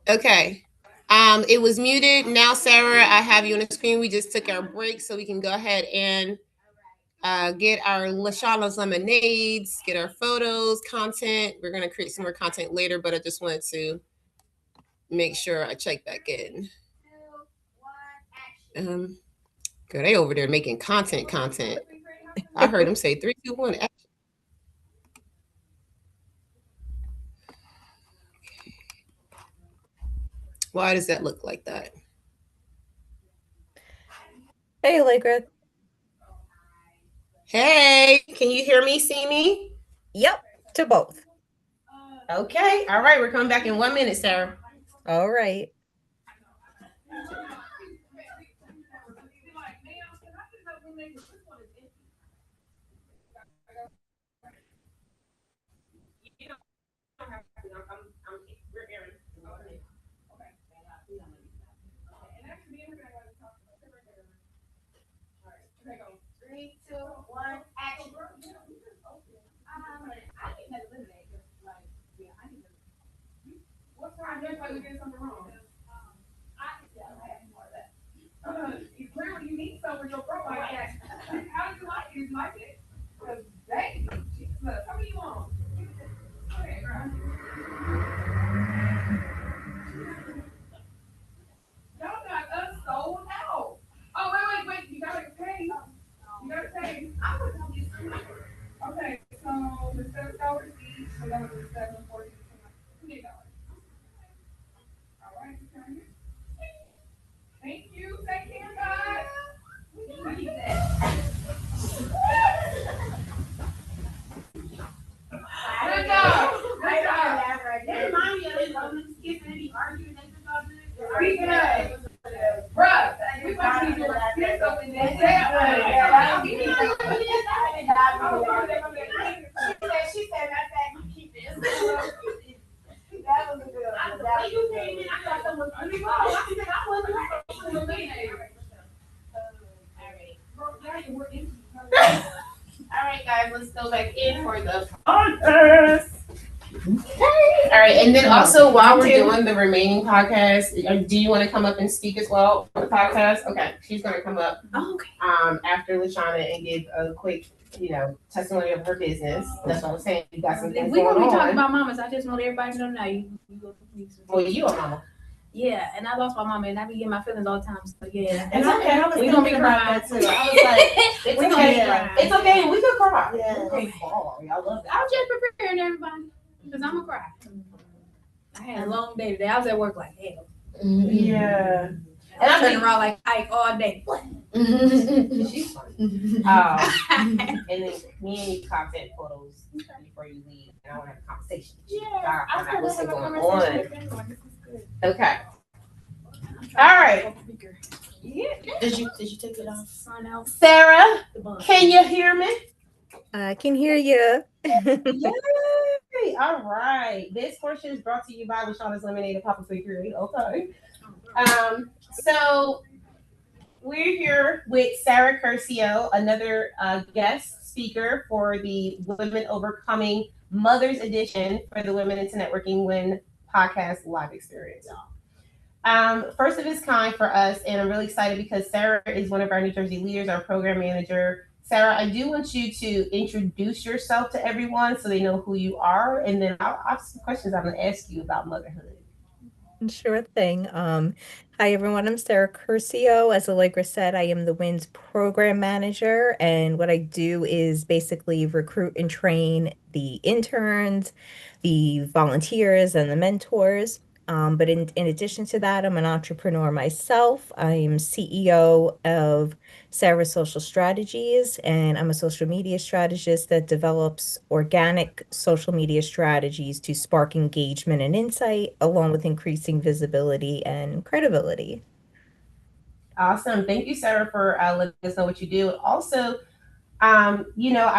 Okay. It was muted. Now, Sarah, I have you on the screen. We just took our break, so we can go ahead and get our Lashana's lemonades, get our photos, content. We're gonna create some more content later, but I just wanted to make sure I check back in. Girl, they over there making content. I heard them say 3, 2, 1. Why does that look like that? Hey, Allegra. Hey, can you hear me, see me? Yep, to both. Okay. All right. We're coming back in 1 minute, Sarah. All right. Three, two, one, action. What's wrong? That's why we did something wrong. Clearly, you need some with your profile. How do you like it? You like it? Because, dang, look, how many you want? Okay, girl. Y'all got us sold out. Oh, wait. You gotta pay. Okay, so the $7 each, so that was $7.40. $28. All right, thank you. Take care, guys. We need that. Good job. That remind me of these other kids that be arguing. Speaking of, bruh, we about to do a skit up in that cell. She said, matter of fact, you keep this. That was a good one. You came in, I thought someone was really wrong. I said, I wasn't All right, guys, let's go back in for the podcast. All right. And then also, while we're doing the remaining podcast, do you want to come up and speak as well for the podcast? Okay. She's going to come up after Lashana and give a quick, testimony of her business. That's what I'm saying. You got some things We're going gonna be on. talking about mamas. I just want everybody to know now. You go Well, you are mama. Yeah, and I lost my mama, and I be getting my feelings all the time. So yeah, It's okay. We gonna be crying too. I was like, it's okay. It's okay. We could cry. Yeah. Okay. I love that. I was just preparing everybody because I'm gonna cry. I had a long day today. I was at work like hell. Yeah. And I'm turning around like Ike all day. She's funny. And then me and you content photos before you leave, and I want to have a conversation. Yeah, I I what's have a going conversation on. with everyone. This is good. Okay. All right. Yeah. Did you take it off? Sign out. Sarah, can you hear me? I can hear you. Yay! All right. This portion is brought to you by Lashana's Lemonade and Papa Figure. Okay. So we're here with Sarah Curcio, another guest speaker for the Women Overcoming Mothers Edition for the Women into Networking WIN podcast live experience. First of its kind for us, and I'm really excited because Sarah is one of our New Jersey leaders, our program manager. Sarah, I do want you to introduce yourself to everyone so they know who you are, and then I'll have some questions I'm going to ask you about motherhood. Sure thing. Hi, everyone. I'm Sarah Curcio. As Allegra said, I am the WIN's program manager, and what I do is basically recruit and train the interns, the volunteers, and the mentors. But in addition to that, I'm an entrepreneur myself. I'm CEO of Sarah Social Strategies, and I'm a social media strategist that develops organic social media strategies to spark engagement and insight, along with increasing visibility and credibility. Awesome. Thank you, Sarah, for letting us know what you do. Also, I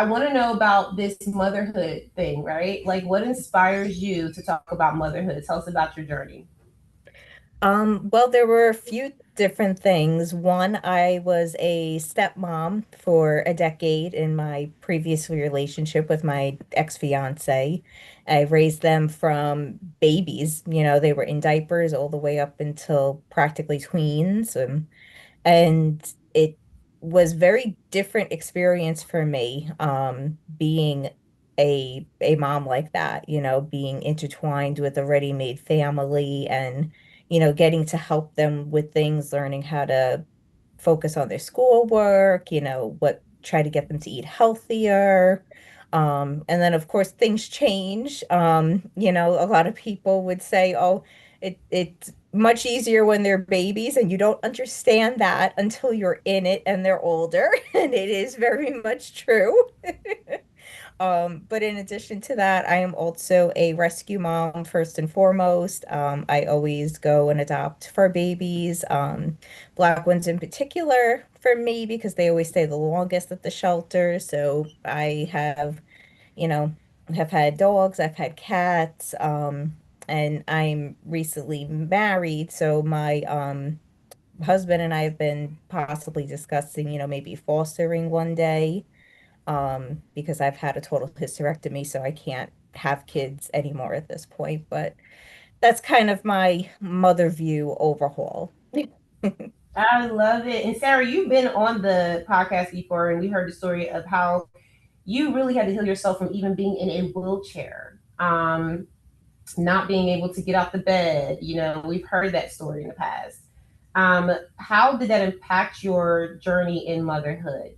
want to know about this motherhood thing, right? Like, what inspires you to talk about motherhood? Tell us about your journey. Well, there were a few different things. One, I was a stepmom for a decade in my previous relationship with my ex-fiance. I raised them from babies, they were in diapers all the way up until practically tweens. And it was very different experience for me, being a mom like that, being intertwined with a ready-made family and getting to help them with things, learning how to focus on their schoolwork, try to get them to eat healthier. And then of course things change. A lot of people would say, oh, it's much easier when they're babies, and you don't understand that until you're in it and they're older. And it is very much true. But in addition to that, I am also a rescue mom first and foremost. I always go and adopt fur babies, black ones in particular for me because they always stay the longest at the shelter. So I you know, have had dogs, I've had cats, and I'm recently married. So my husband and I have been possibly discussing, maybe fostering one day, because I've had a total hysterectomy, so I can't have kids anymore at this point. But that's kind of my mother view overhaul. I love it. And Sarah, you've been on the podcast before, and we heard the story of how you really had to heal yourself from even being in a wheelchair, not being able to get out the bed. We've heard that story in the past. How did that impact your journey in motherhood?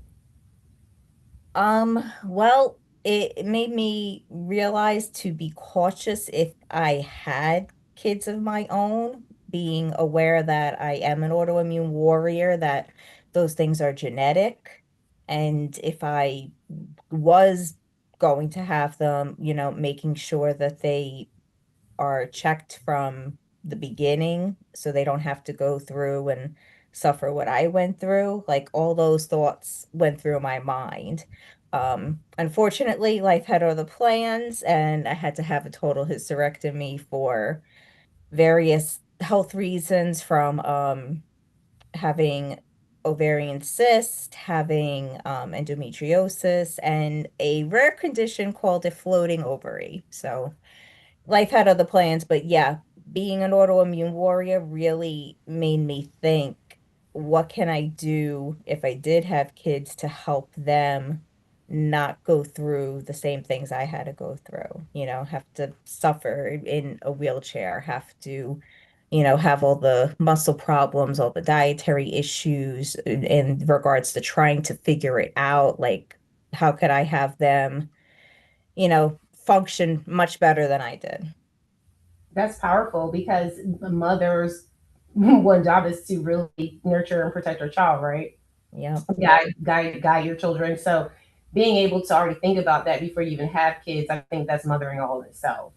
Well, it made me realize to be cautious if I had kids of my own, being aware that I am an autoimmune warrior, that those things are genetic. And if I was going to have them, making sure that they are checked from the beginning so they don't have to go through and suffer what I went through. Like all those thoughts went through my mind. Unfortunately, life had other plans, and I had to have a total hysterectomy for various health reasons, from having ovarian cyst, having endometriosis, and a rare condition called a floating ovary. So life had other plans, but yeah, being an autoimmune warrior really made me think, what can I do if I did have kids to help them not go through the same things I had to go through, have to suffer in a wheelchair, have to, have all the muscle problems, all the dietary issues in regards to trying to figure it out. Like, how could I have them, function much better than I did? That's powerful because the mother's one job is to really nurture and protect her child, right? Yeah. Guide your children. So being able to already think about that before you even have kids, I think that's mothering all in itself.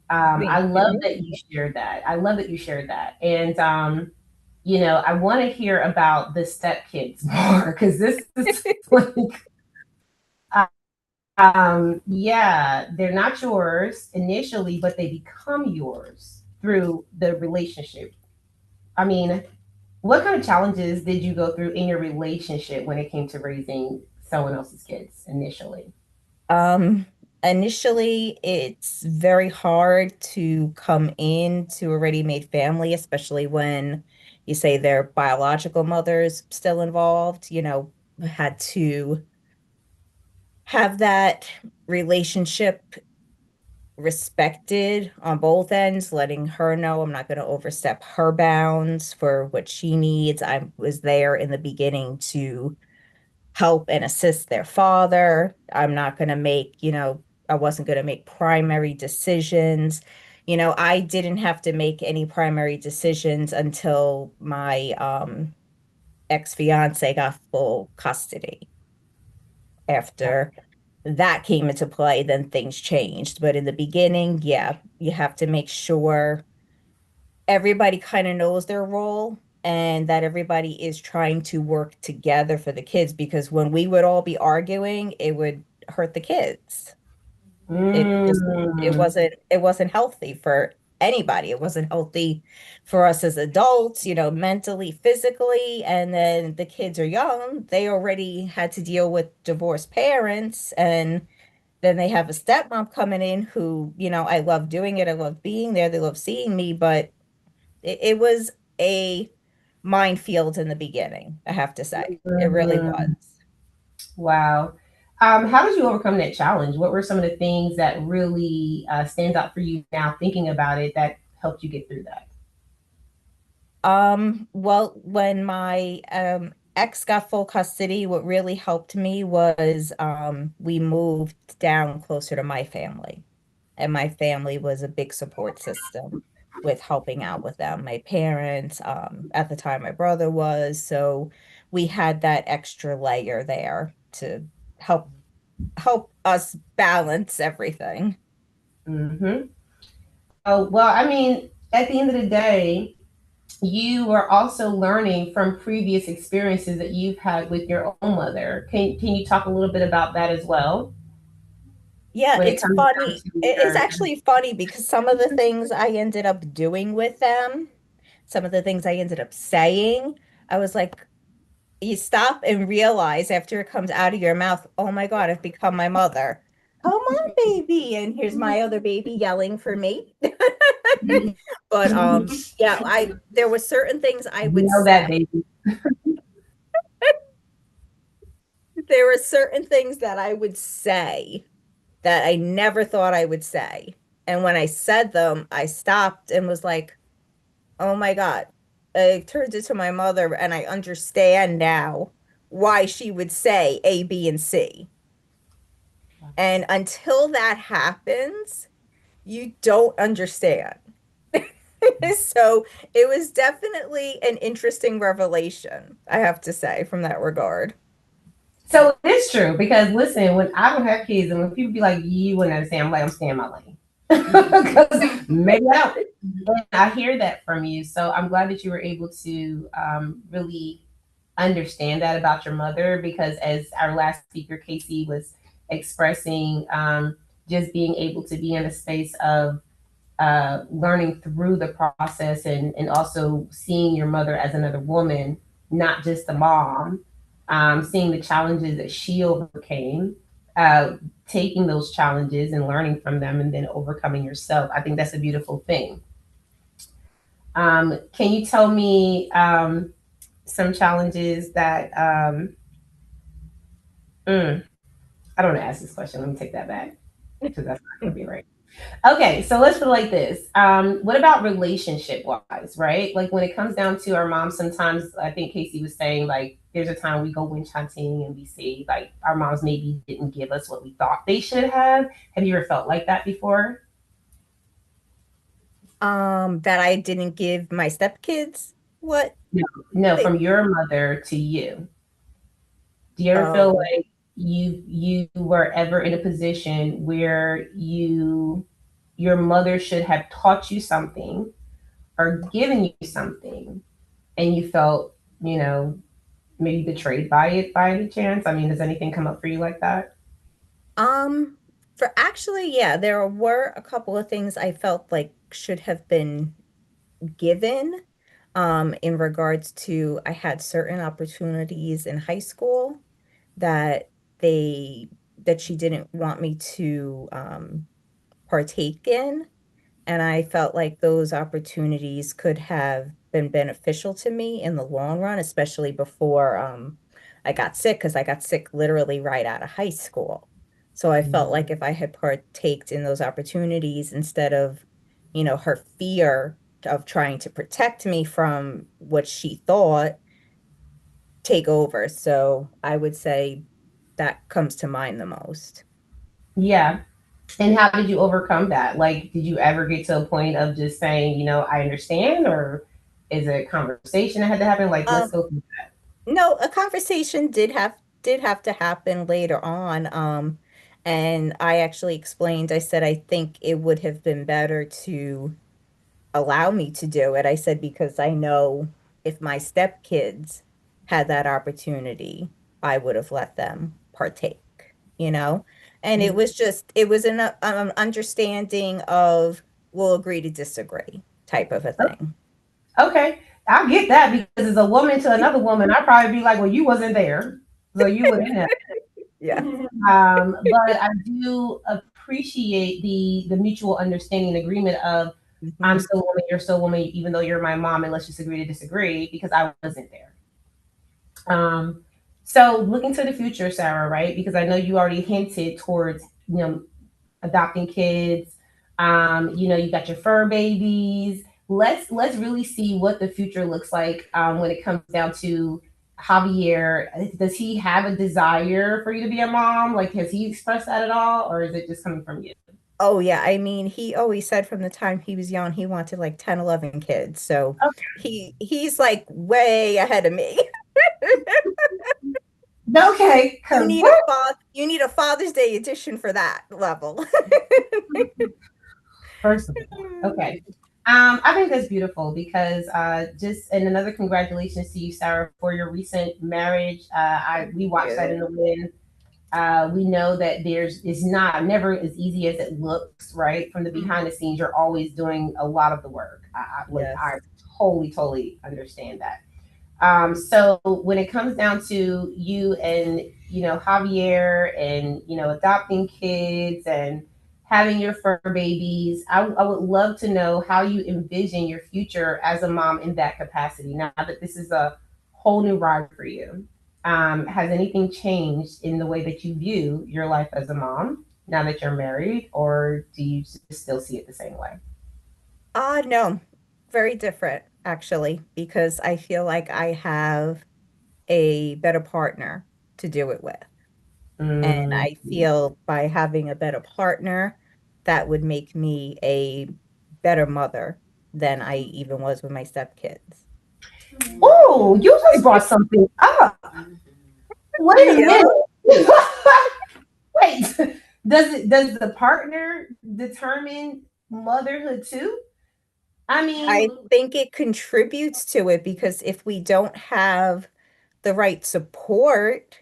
I love that you shared that. I love that you shared that. And I want to hear about the step kids more because this is like, yeah, they're not yours initially, but they become yours through the relationship. I mean, what kind of challenges did you go through in your relationship when it came to raising someone else's kids initially? Um, Initially, it's very hard to come into a ready-made family, especially when you say their biological mother's still involved, had to have that relationship respected on both ends, letting her know I'm not going to overstep her bounds for what she needs. I was there in the beginning to help and assist their father. I'm not going to make, I wasn't going to make primary decisions. I didn't have to make any primary decisions until my ex-fiance got full custody. After that came into play, then things changed. But in the beginning, yeah, you have to make sure everybody kind of knows their role and that everybody is trying to work together for the kids, because when we would all be arguing, it would hurt the kids. It just Mm. it wasn't healthy for anybody. It wasn't healthy for us as adults, mentally, physically. And then the kids are young. They already had to deal with divorced parents. And then they have a stepmom coming in who, I love doing it. I love being there. They love seeing me. But it was a minefield in the beginning, I have to say. It really was. Wow. How did you overcome that challenge? What were some of the things that really stands out for you now thinking about it that helped you get through that? Well, when my ex got full custody, what really helped me was we moved down closer to my family. And my family was a big support system with helping out with them. My parents, at the time my brother was, so we had that extra layer there to help us balance everything. Mm-hmm. Oh, well, I mean, at the end of the day, you are also learning from previous experiences that you've had with your own mother. Can you talk a little bit about that as well Yeah, when it it's comes down funny. to It's your actually funny because some of the things I ended up doing with them, some of the things I ended up saying, I was like, you stop and realize after it comes out of your mouth, oh my God, I've become my mother. Come on, baby. And here's my other baby yelling for me. But yeah, there were certain things I you would know say. that baby. There were certain things that I would say that I never thought I would say. And when I said them, I stopped and was like, oh my God. I turned it to my mother and I understand now why she would say A, B, and C. And until that happens, you don't understand. So it was definitely an interesting revelation, I have to say, from that regard. So it's true because listen, when I don't have kids and when people be like, you wouldn't understand, I'm like, I'm staying in my lane. Because maybe I don't. And I hear that from you. So I'm glad that you were able to really understand that about your mother because as our last speaker, Casey, was expressing, just being able to be in a space of learning through the process and also seeing your mother as another woman, not just a mom, seeing the challenges that she overcame, taking those challenges and learning from them and then overcoming yourself. I think that's a beautiful thing. Can you tell me some challenges that, I don't want to ask this question. Let me take that back because that's not going to be right. Okay, so let's put it like this. What about relationship wise, right? Like when it comes down to our moms, sometimes I think Casey was saying like there's a time we go winch hunting and we see like our moms maybe didn't give us what we thought they should have. Have you ever felt like that before? That I didn't give my stepkids what No, no, they, from your mother to you. Do you ever feel oh, like you were ever in a position where your mother should have taught you something or given you something and you felt, maybe betrayed by it by any chance? I mean, does anything come up for you like that? um, for actually, yeah, there were a couple of things I felt like should have been given, in regards to I had certain opportunities in high school that they that she didn't want me to partake in. And I felt like those opportunities could have been beneficial to me in the long run, especially before I got sick, because I got sick literally right out of high school. So I felt like if I had partaked in those opportunities instead of, her fear of trying to protect me from what she thought take over. So I would say that comes to mind the most. Yeah. And how did you overcome that? Like, did you ever get to a point of just saying, I understand, or is it a conversation that had to happen? Like, let's Um, go through. No, a conversation did have to happen later on. And I actually explained, I said I think it would have been better to allow me to do it. I said because I know if my stepkids had that opportunity, I would have let them partake, you know? And it was just it was an understanding of will agree to disagree type of a thing. Okay, I get that because as a woman to another woman, I'd probably be like, well, you wasn't there, so you wouldn't know. Yeah. But I do appreciate the mutual understanding and agreement of I'm Mhm. still a woman, you're still a woman, even though you're my mom, and let's just agree to disagree because I wasn't there. Um, so looking to the future, Sarah, right? Because I know you already hinted towards, adopting kids. You got your fur babies. Let's really see what the future looks like when it comes down to Javier. Does he have a desire for you to be a mom? Like, has he expressed that at all, or is it just coming from you? Oh yeah, I mean, he always said from the time he was young he wanted like 10, 11 kids. So he's like way ahead of me. Okay, You because need a you need a Father's Day edition for that level. first of all, okay. I think that's beautiful because just and another congratulations to you, Sarah, for your recent marriage. We watched that in the Win. We know that it's not never as easy as it looks, right? From the behind the scenes, you're always doing a lot of the work. I Yes. totally understand that. So when it comes down to you and Javier and adopting kids and having your fur babies, I would love to know how you envision your future as a mom in that capacity. Now that this is a whole new ride for you, has anything changed in the way that you view your life as a mom now that you're married, or do you still see it the same way? No, very different actually, because I feel like I have a better partner to do it with. And Mm, I feel by having a better partner, that would make me a better mother than I even was with my stepkids. oh, you just brought something up. Wait a Yep. minute. Wait. Does the partner determine motherhood too? I I mean, think it contributes to it because if we don't have the right support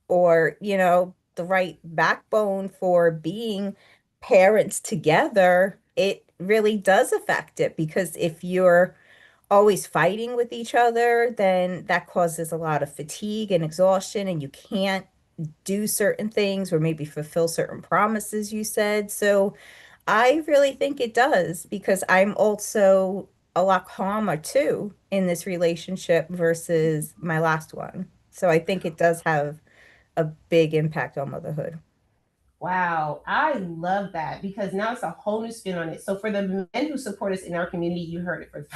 or, the right backbone for being parents together, it really does affect it because if you're always fighting with each other, then that causes a lot of fatigue and exhaustion, and you can't do certain things or maybe fulfill certain promises you said. So I really think it does because I'm also a lot calmer too in this relationship versus my last one. So I think it does have a big impact on motherhood. wow, I love that because now it's a whole new spin on it. So for the men who support us in our community, you heard it first.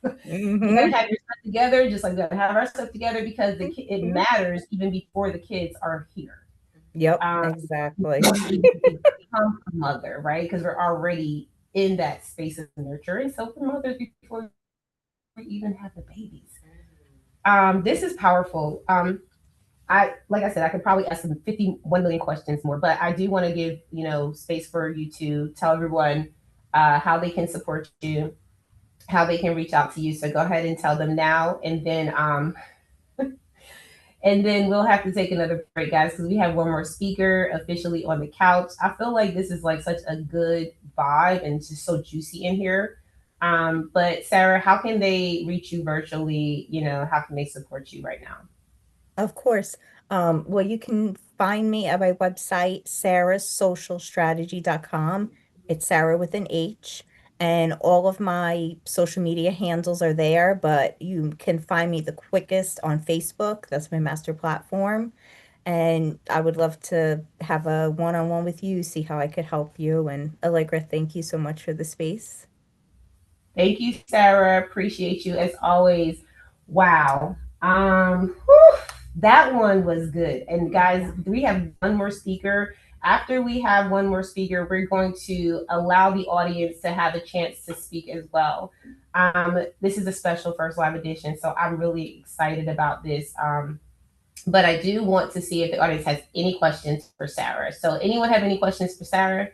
You Hmm. gotta have your stuff together, just like we gotta have our stuff together because it Hmm. matters even before the kids are here. Yep, Um, exactly. to become a mother, right? Because we're already in that space of nurturing. So for mothers before we even have the babies. This is powerful. I like I said, I could probably ask them 51 million questions more, but I do want to give space for you to tell everyone how they can support you, how they can reach out to you. So go ahead and tell them now, and then we'll have to take another break, guys, because we have one more speaker officially on the couch. I feel like this is like such a good vibe and it's just so juicy in here. But Sarah, how can they reach you virtually? How can they support you right now? Of course. Well, you can find me at my website, sarahsocialstrategy.com. It's Sarah with an H. And all of my social media handles are there, but you can find me the quickest on Facebook. That's my master platform. And I would love to have a one-on-one with you, see how I could help you. And Allegra, thank you so much for the space. Thank you, Sarah. Appreciate you as always. Wow. Whew, that one was good. And guys, we have one more speaker. After we have one more speaker, we're going to allow the audience to have a chance to speak as well. This is a special first live edition, so I'm really excited about this. But I do want to see if the audience has any questions for Sarah. So, anyone have any questions for Sarah?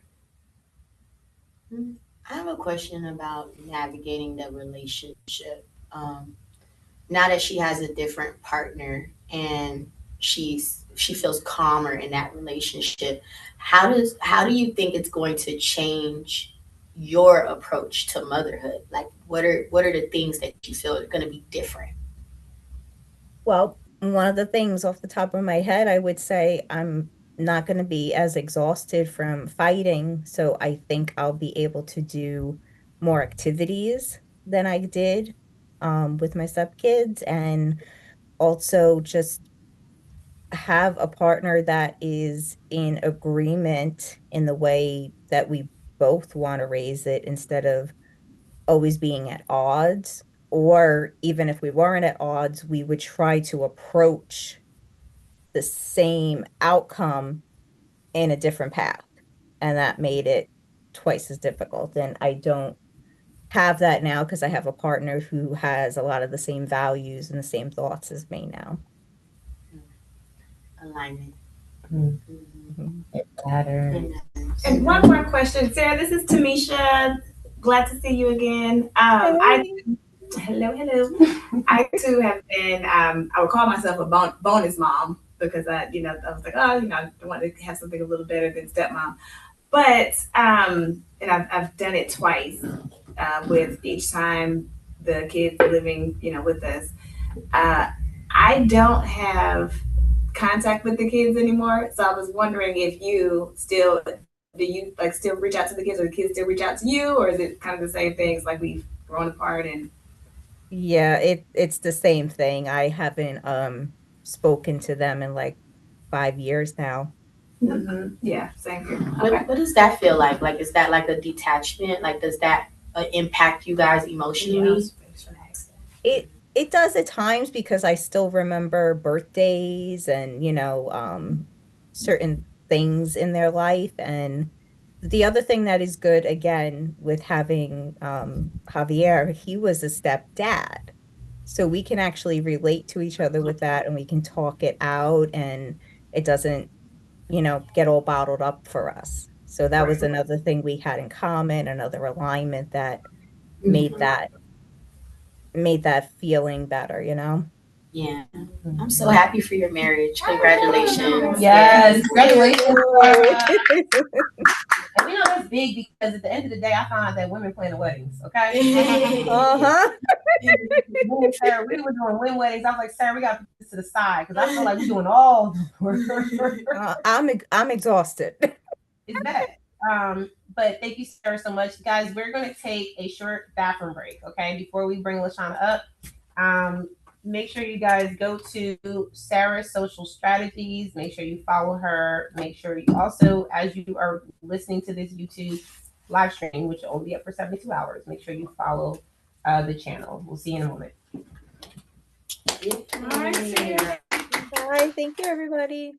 I have a question about navigating the relationship. Now that she has a different partner and she feels calmer in that relationship, how do you think it's going to change your approach to motherhood? Like, what are the things that you feel are going to be different? Well, one of the things off the top of my head, I would say I'm not going to be as exhausted from fighting. So I think I'll be able to do more activities than I did with my stepkids, and also just have a partner that is in agreement in the way that we both want to raise it instead of always being at odds. Or even if we weren't at odds, we would try to approach the same outcome in a different path. And that made it twice as difficult. And I don't have that now because I have a partner who has a lot of the same values and the same thoughts as me now. Alignment. Mm-hmm. It matters. And one more question, Sarah. This is Tamisha. Glad to see you again. Hello. I too have been. I would call myself a bonus mom because I was like, oh, I want to have something a little better than stepmom. But and I've done it twice with each time the kids living, with us. I don't have contact with the kids anymore, so I was wondering if you still do you like still reach out to the kids, or the kids still reach out to you, or is it kind of the same things like we've grown apart and Yeah, it's the same thing. I haven't spoken to them in like 5 years now. Yeah, same here. What does that feel like? Like, is that like a detachment? Like, does that impact you guys emotionally? It does at times because I still remember birthdays and certain things in their life. And the other thing that is good again with having Javier, he was a stepdad. So we can actually relate to each other with that, and we can talk it out, and it doesn't, get all bottled up for us. So that was another thing we had in common, another alignment that made that made that feeling better, Yeah. I'm so happy for your marriage. Congratulations. Yes, congratulations. And we know that's big because at the end of the day, I found out that women plan the weddings. Okay. Uh-huh. Sarah, we were doing win weddings. I was like, Sarah, we got to put this to the side because I feel like we're doing all the work. I'm exhausted. It's bad. But thank you, Sarah, so much, guys. We're going to take a short bathroom break. Okay, before we bring Lashana up. Make sure you guys go to Sarah's social strategies. Make sure you follow her. Make sure you also, as you are listening to this YouTube live stream, which will only be up for 72 hours, make sure you follow the channel. We'll see you in a moment. Bye. Thank you, everybody.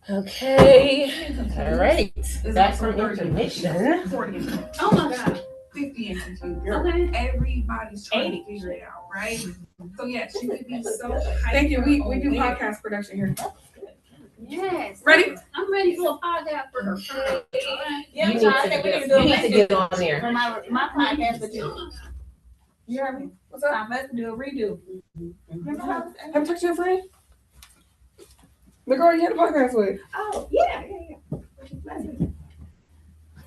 Okay. All right. That's some intermission. Oh my God. 50 inches. Okay. Everybody's trying to figure it out, right? So yeah, she could be so. Thank you. We do podcast production here. Yes. Ready? I'm ready for a podcast for her. You need to get on there. For my podcast with you. You heard me? What's up? I'm about to do a redo. Have you talked to your friend? The girl you had a podcast with. Oh, yeah.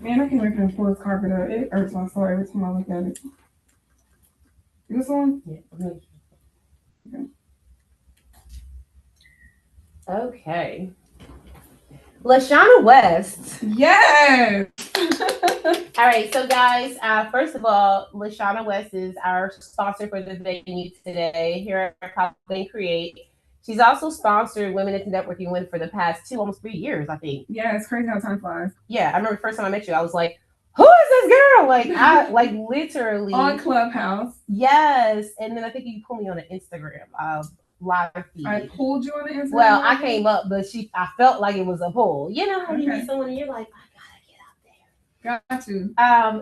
Man, I can't wait for him to pull his carpet up. It hurts my soul every time I look at it. This one? Yeah. Okay. LaShauna West. Yes. All right, so guys, first of all, LaShauna West is our sponsor for the venue today here at Pop and Create. She's also sponsored Women into Networking Win for the past almost 3 years, I think. Yeah, it's crazy how time flies. Yeah, I remember the first time I met you, I was like, who is this girl? Like, I literally on Clubhouse. Yes, and then I think you pulled me on an Instagram live feed. I pulled you on the Instagram. Well, I came up, but I felt like it was a pull. You know how you meet someone and you're like, I gotta get up there. Got you.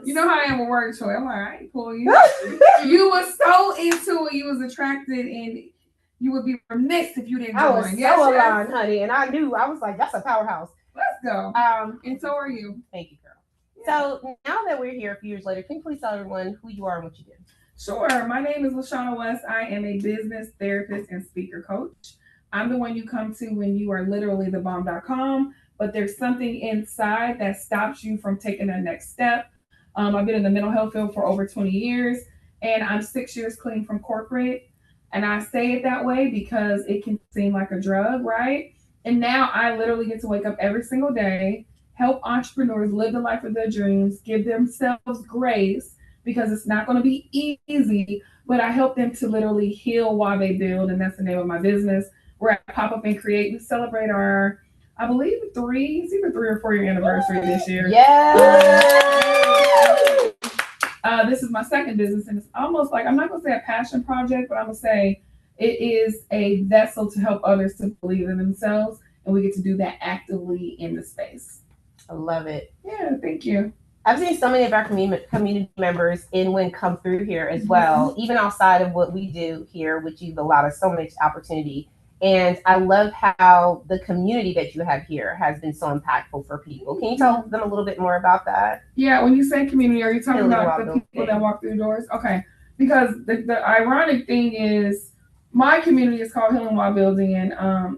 You know how I am with word choice. I'm like, I ain't pull you. You were so into it. You was attracted, and you would be remiss if you didn't join. I was so aligned, honey, and I knew. I was like, that's a powerhouse. Let's go. And so are you. Thank you, girl. Yeah. So now that we're here a few years later, can you please tell everyone who you are and what you do? Sure. My name is LaShauna West. I am a business therapist and speaker coach. I'm the one you come to when you are literally thebomb.com, but there's something inside that stops you from taking that next step. I've been in the mental health field for over 20 years, and I'm 6 years clean from corporate. And I say it that way because it can seem like a drug, right? And now I literally get to wake up every single day, help entrepreneurs live the life of their dreams, give themselves grace, because it's not going to be easy, but I help them to literally heal while they build, and that's the name of my business. We're at Pop Up and Create. We celebrate our, I believe, it's either 3 or 4 year anniversary this year. Yeah. This is my second business, and it's almost like, I'm not going to say a passion project, but I'm going to say it is a vessel to help others to believe in themselves, and we get to do that actively in the space. I love it. Yeah, thank you. I've seen so many of our community members in WIN come through here as well, even outside of what we do here, which you've allowed us so much opportunity. And I love how the community that you have here has been so impactful for people. Can you tell them a little bit more about that? Yeah, when you say community, are you talking about the people that walk through the doors? Okay, because the ironic thing is my community is called Healing While Building, and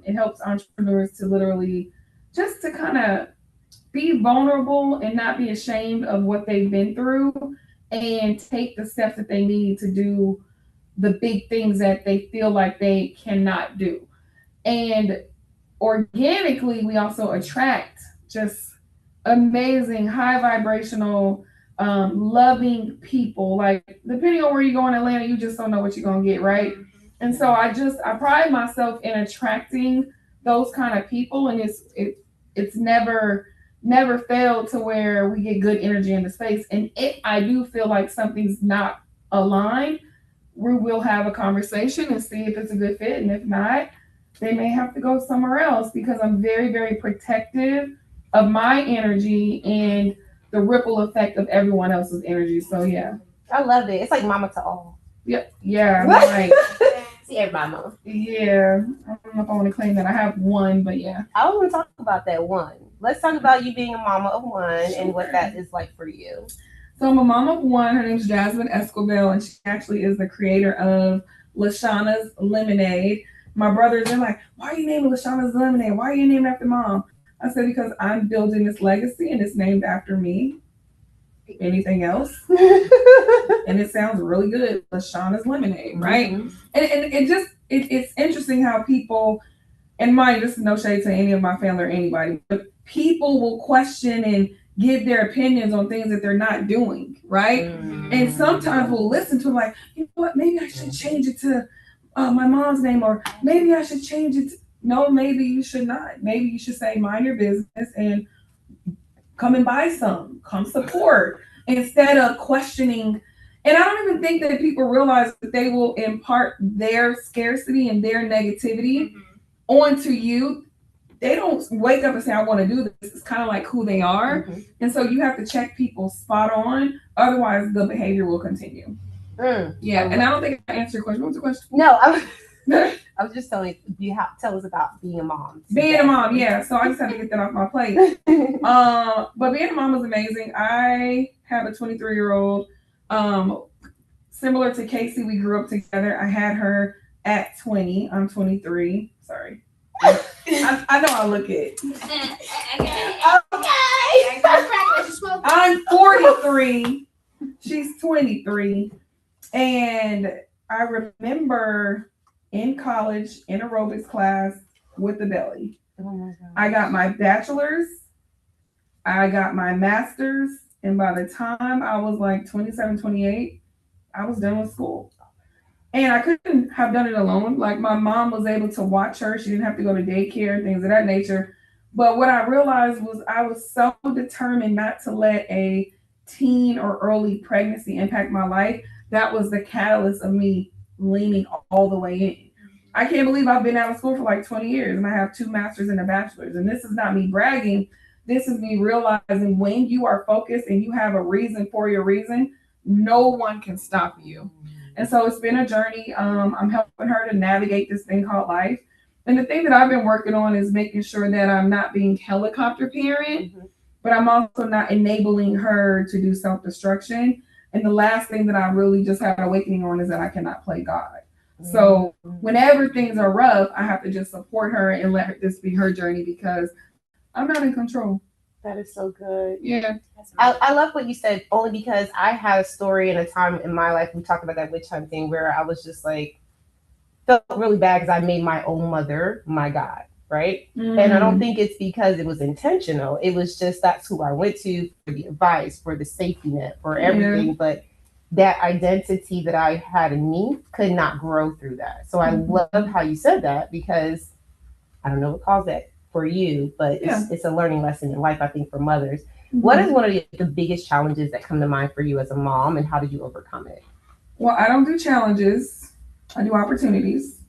it helps entrepreneurs to literally just to kind of be vulnerable and not be ashamed of what they've been through and take the steps that they need to do the big things that they feel like they cannot do. And organically, we also attract just amazing, high vibrational, loving people. Like, depending on where you go in Atlanta, you just don't know what you're going to get, right? And so I pride myself in attracting those kind of people, and it's never failed to where we get good energy in the space. And if I do feel like something's not aligned, we will have a conversation and see if it's a good fit. And if not, they may have to go somewhere else, because I'm very, very protective of my energy and the ripple effect of everyone else's energy. So yeah. I love it. It's like mama to all. Yep. Yeah. Right. See, everybody mama. Yeah. I don't know if I want to claim that I have one, but yeah. I want to talk about that one. Let's talk about you being a mama of one and what that is like for you. So I'm a mom of one. Her name's Jasmine Escobar, and she actually is the creator of LaShauna's Lemonade. My brothers are like, why are you naming LaShauna's Lemonade? Why are you named after mom? I said, because I'm building this legacy and it's named after me. Anything else? And it sounds really good. LaShauna's Lemonade, right? Mm-hmm. And it's interesting how people, and mind, this is no shade to any of my family or anybody, but people will question and give their opinions on things that they're not doing, right? Mm-hmm. And sometimes we'll listen to like, you know what, maybe I should change it to my mom's name, or maybe I should change it to, no, maybe you should not. Maybe you should say, mind your business and come and buy some, come support, instead of questioning. And I don't even think that people realize that they will impart their scarcity and their negativity onto you, they don't wake up and say, I want to do this. It's kind of like who they are. Mhm. And so you have to check people spot on. Otherwise, the behavior will continue. Yeah. And I don't think I answered your question. What was the question? No, I was just telling you, tell us about being a mom. Being a mom, yeah. So I just had to get that off my plate. But being a mom was amazing. I have a 23-year-old. Similar to Casey, we grew up together. I had her at 20. I'm 23. Sorry. I know I look it. Okay. I'm 43. She's 23. And I remember in college, in aerobics class with the belly. I got my bachelor's, I got my master's, and by the time I was like 27, 28, I was done with school. And I couldn't have done it alone. Like my mom was able to watch her. She didn't have to go to daycare, things of that nature. But what I realized was I was so determined not to let a teen or early pregnancy impact my life. That was the catalyst of me leaning all the way in. I can't believe I've been out of school for like 20 years and I have 2 masters and a bachelor's. And this is not me bragging. This is me realizing when you are focused and you have a reason for your reason, no one can stop you. And so it's been a journey. I'm helping her to navigate this thing called life. And the thing that I've been working on is making sure that I'm not being helicopter parent, but I'm also not enabling her to do self-destruction. And the last thing that I really just had an awakening on is that I cannot play God. So whenever things are rough, I have to just support her and let this be her journey because I'm not in control. That is so good. Yeah. I love what you said, only because I had a story and a time in my life, we talked about that witch hunt thing, where I was just like, felt really bad because I made my own mother my God, right? And I don't think it's because it was intentional. It was just that's who I went to for the advice, for the safety net, for everything. But that identity that I had in me could not grow through that. So I love how you said that because I don't know what caused that for you, but it's a learning lesson in life, I think, for mothers. What is one of the biggest challenges that come to mind for you as a mom, and how did you overcome it? Well, I don't do challenges. I do opportunities.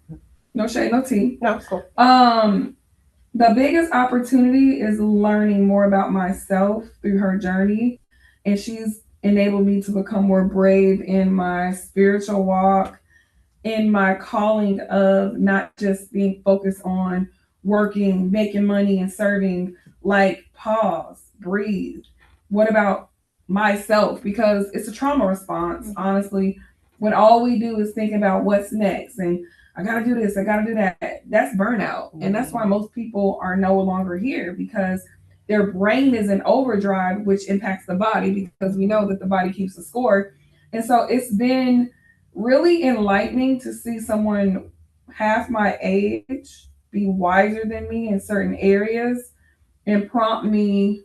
No shade, no tea. No, it's cool. The biggest opportunity is learning more about myself through her journey. And she's enabled me to become more brave in my spiritual walk, in my calling of not just being focused on working, making money, and serving. Like, pause, breathe. What about myself? Because it's a trauma response, honestly, when all we do is think about what's next and I gotta do this, I gotta do that. That's burnout. And that's why most people are no longer here, because their brain is in overdrive, which impacts the body, because we know that the body keeps a score. And so it's been really enlightening to see someone half my age be wiser than me in certain areas and prompt me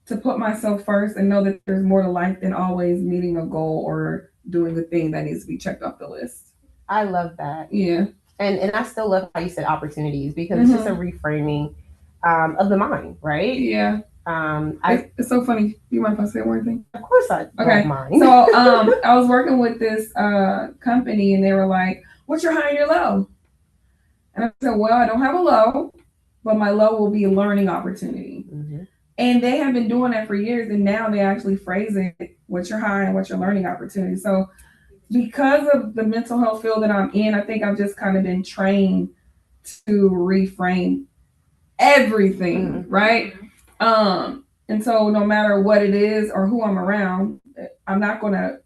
to put myself first and know that there's more to life than always meeting a goal or doing the thing that needs to be checked off the list. I love that. Yeah. And I still love how you said opportunities, because it's just a reframing of the mind, right? Yeah. It's so funny. You mind if I say one thing? Of course I don't mind. So I was working with this company and they were like, what's your high and your low? And I said, well, I don't have a low, but my low will be a learning opportunity. And they have been doing that for years. And now they actually phrase it, what's your high and what's your learning opportunity? So because of the mental health field that I'm in, I think I've just kind of been trained to reframe everything, right? And so no matter what it is or who I'm around, I'm not going to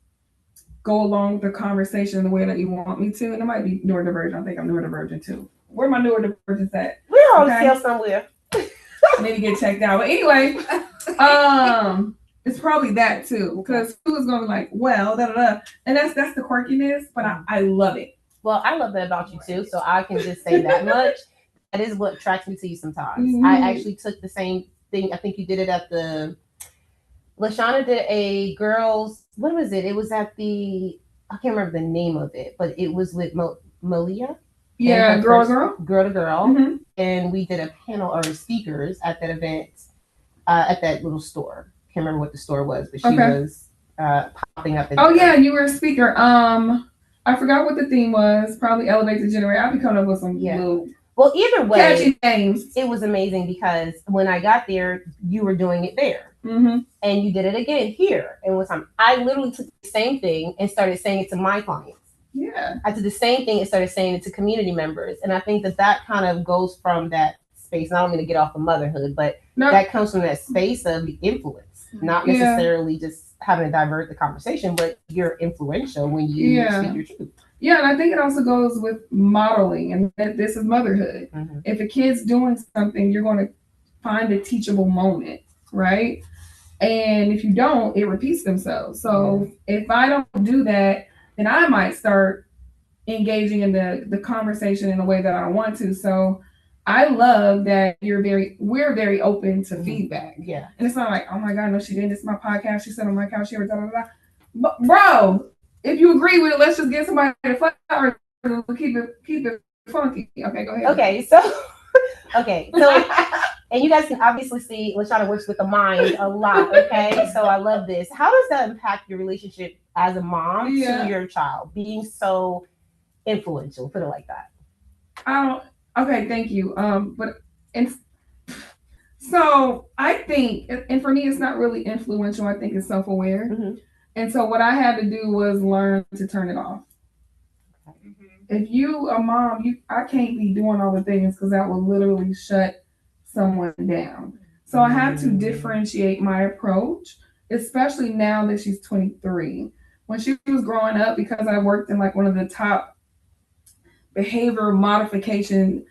go along with the conversation the way that you want me to. And it might be neurodivergent. I think I'm neurodivergent too. Where my neurodivergence at? We're all still somewhere. I need to get checked out. But anyway, it's probably that too, because who's going to be like, well, and that's the quirkiness, but I love it. Well, I love that about you too, so I can just say that much. That is what attracts me to you sometimes. I actually took the same thing. I think you did it at the Lashana did a girls. What was it? It was at the, I can't remember the name of it, but it was with Malia. Yeah, girl to girl. And we did a panel of speakers at that event at that little store. Can't remember what the store was, but she was popping up. Yeah, you were a speaker. I forgot what the theme was. Probably elevate the generator. I'll be coming up with some little Well, either way, catchy names. It was amazing because when I got there, you were doing it there. Mm-hmm. And you did it again here. And one time, I literally took the same thing and started saying it to my clients. Yeah. I did the same thing and started saying it to community members. And I think that kind of goes from that space. And I don't mean to get off of motherhood, but that comes from that space of the influence, not necessarily just having to divert the conversation, but you're influential when you speak your truth. Yeah, and I think it also goes with modeling, and that this is motherhood. Mm-hmm. If a kid's doing something, you're going to find a teachable moment, right? And if you don't, it repeats themselves. So if I don't do that, then I might start engaging in the conversation in a way that I don't want to. So I love that we're very open to feedback. Yeah. And it's not like, oh my God, no, she didn't. It's my podcast. She said on my couch here, blah, blah, blah. But bro, if you agree with it, let's just get somebody to flower. Keep it funky. Okay, go ahead. Okay, so and you guys can obviously see LaShawna works with the mind a lot. Okay, so I love this. How does that impact your relationship as a mom to your child, being so influential? Put it like that. Okay, thank you. So I think, and for me, it's not really influential. I think it's self-aware. Mm-hmm. And so what I had to do was learn to turn it off. Mm-hmm. If you a mom, I can't be doing all the things because that will literally shut someone down. So I had to differentiate my approach, especially now that she's 23. When she was growing up, because I worked in like one of the top behavior modification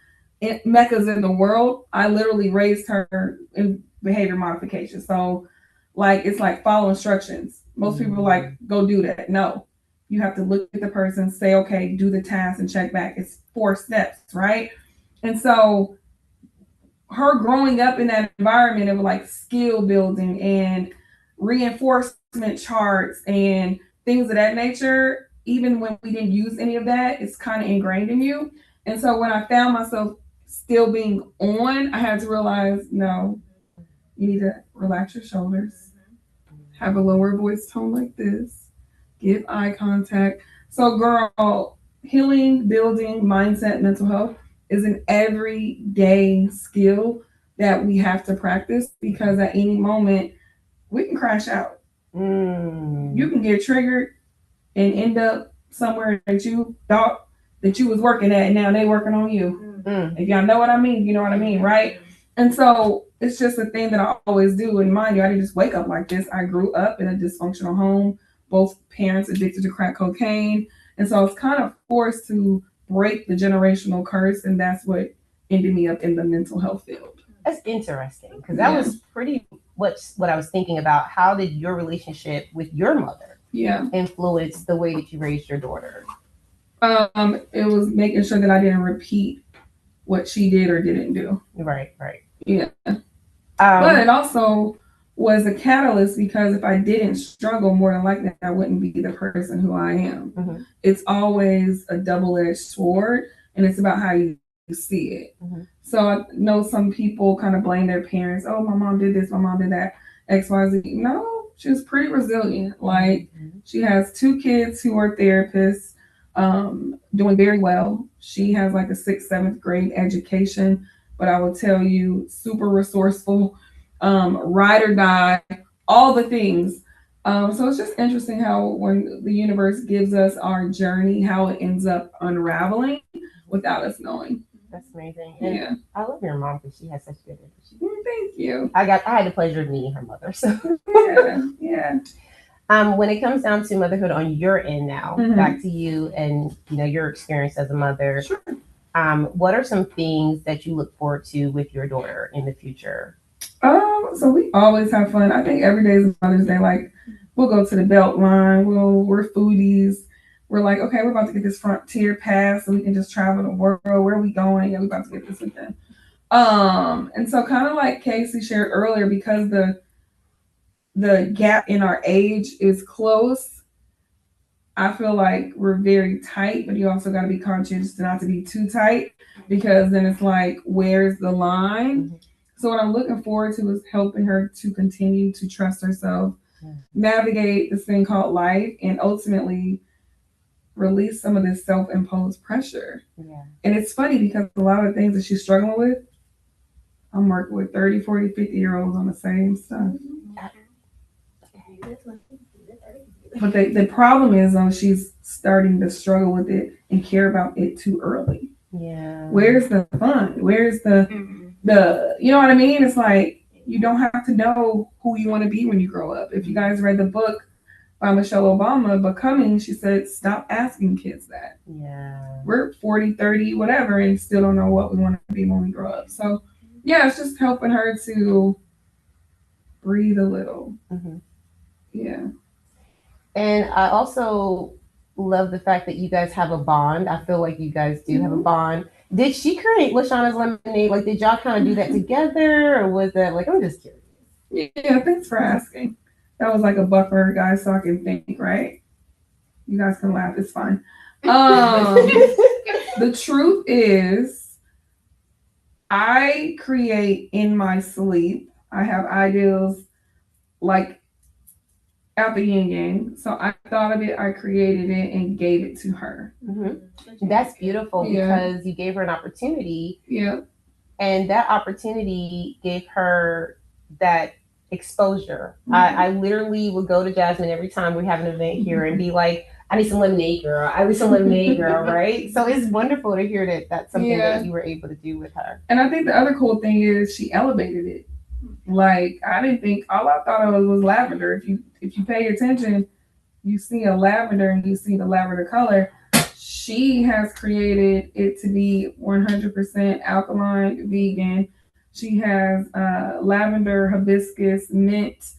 meccas in the world, I literally raised her in behavior modification. So like, it's like follow instructions. Most people are like, go do that. No, you have to look at the person, say, okay, do the task and check back. It's 4 steps, right? And so her growing up in that environment of like skill building and reinforcement charts and things of that nature, even when we didn't use any of that, it's kind of ingrained in you. And so when I found myself still being on, I had to realize, no, you need to relax your shoulders, have a lower voice tone like this, give eye contact. So girl, healing, building, mindset, mental health is an everyday skill that we have to practice, because at any moment we can crash out. You can get triggered and end up somewhere that you thought that you was working at, and now they working on you. If y'all know what I mean, you know what I mean, right? And so it's just a thing that I always do. And mind you, I didn't just wake up like this. I grew up in a dysfunctional home, both parents addicted to crack cocaine. And so I was kind of forced to break the generational curse, and that's what ended me up in the mental health field. That's interesting, because that was pretty much what I was thinking about. How did your relationship with your mother influence the way that you raised your daughter? It was making sure that I didn't repeat what she did or didn't do. Right. Yeah. But it also was a catalyst, because if I didn't struggle, more than likely I wouldn't be the person who I am. Mm-hmm. It's always a double-edged sword, and it's about how you see it. Mm-hmm. So I know some people kind of blame their parents. Oh, my mom did this, my mom did that, X, Y, Z. No, she was pretty resilient. Like, she has 2 kids who are therapists, doing very well. She has like a 6th, 7th grade education, but I will tell you, super resourceful, ride or die, all the things. So it's just interesting how when the universe gives us our journey, how it ends up unraveling without us knowing. That's amazing. And I love your mom, because she has such good energy. Thank you. I had the pleasure of meeting her mother. So yeah. When it comes down to motherhood on your end now, back to you and your experience as a mother. Sure. What are some things that you look forward to with your daughter in the future? So we always have fun. I think every day is Mother's Day. Like, we'll go to the Beltline. We're foodies. We're like, okay, we're about to get this Frontier pass so we can just travel the world. Where are we going? Yeah, we're about to get this weekend. And so kind of like Casey shared earlier, because the gap in our age is close, I feel like we're very tight, but you also got to be conscious not to be too tight, because then it's like, where's the line? Mm-hmm. So what I'm looking forward to is helping her to continue to trust herself, navigate this thing called life, and ultimately release some of this self-imposed pressure. Yeah. And it's funny because a lot of the things that she's struggling with, I'm working with 30, 40, 50-year-olds on the same stuff. But the problem is, though, she's starting to struggle with it and care about it too early. Yeah. Where's the fun? Where's the you know what I mean? It's like you don't have to know who you want to be when you grow up. If you guys read the book by Michelle Obama, Becoming, she said, stop asking kids that. Yeah. We're 40, 30, whatever, and still don't know what we want to be when we grow up. So, yeah, it's just helping her to breathe a little. Mm-hmm. Yeah. And I also love the fact that you guys have a bond. I feel like you guys do have a bond. Did she create Lashana's Lemonade? Like, did y'all kind of do that together, or was that like? I'm just curious. Yeah, thanks for asking. That was like a buffer, guys, so I can think, right? You guys can laugh, it's fine. The truth is, I create in my sleep. I have ideas like at the yin yang. So I thought of it, I created it, and gave it to her. Mm-hmm. That's beautiful because you gave her an opportunity. Yeah. And that opportunity gave her that exposure. Mm-hmm. I literally would go to Jasmine every time we have an event here and be like, I need some lemonade, girl. I need some lemonade, girl, right? So it's wonderful to hear that that's something that you were able to do with her. And I think the other cool thing is she elevated it. Like, I didn't think, all I thought of was lavender. If you pay attention, you see a lavender and you see the lavender color. She has created it to be 100% alkaline, vegan. She has lavender, hibiscus, mint,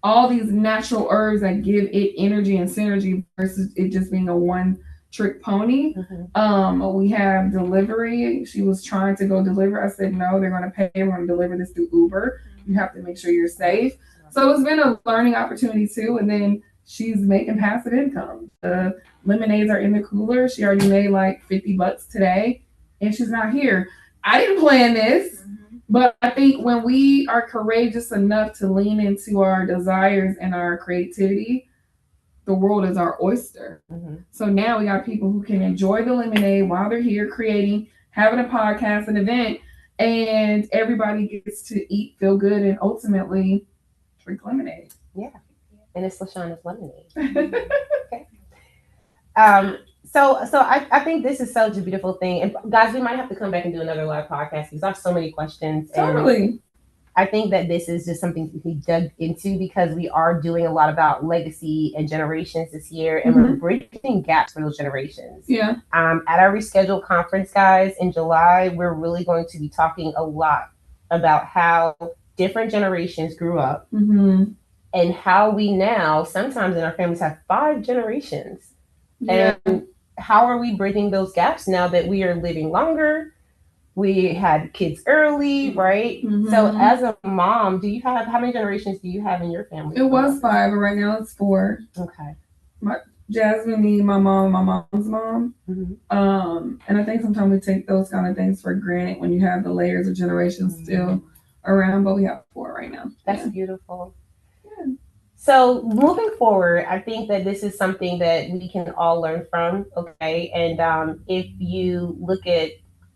all these natural herbs that give it energy and synergy versus it just being a one-trick pony. Mm-hmm. We have delivery. She was trying to go deliver. I said, no, they're going to pay. We're going to deliver this through Uber. You have to make sure you're safe. So it's been a learning opportunity too. And then she's making passive income. The lemonades are in the cooler. She already made like $50 today, and she's not here. I didn't plan this, but I think when we are courageous enough to lean into our desires and our creativity, the world is our oyster. Mm-hmm. So now we got people who can enjoy the lemonade while they're here creating, having a podcast, an event, and everybody gets to eat, feel good, and ultimately drink lemonade. Yeah. And it's Lashana's Lemonade. Okay. So I think this is such a beautiful thing. And guys, we might have to come back and do another live podcast because I have so many questions. Totally. And I think that this is just something to be dug into because we are doing a lot about legacy and generations this year, and we're bridging gaps for those generations. Yeah. At our rescheduled conference, guys, in July, we're really going to be talking a lot about how different generations grew up. Mm-hmm. And how we now, sometimes in our families, have 5 generations. Yeah. And how are we bridging those gaps now that we are living longer? We had kids early, right? Mm-hmm. So as a mom, how many generations do you have in your family? It was 5, but right now it's 4. Okay. Jasmine, me, my mom, my mom's mom. Mm-hmm. And I think sometimes we take those kind of things for granted when you have the layers of generations still around, but we have 4 right now. That's beautiful. So moving forward, I think that this is something that we can all learn from, okay? And if you look at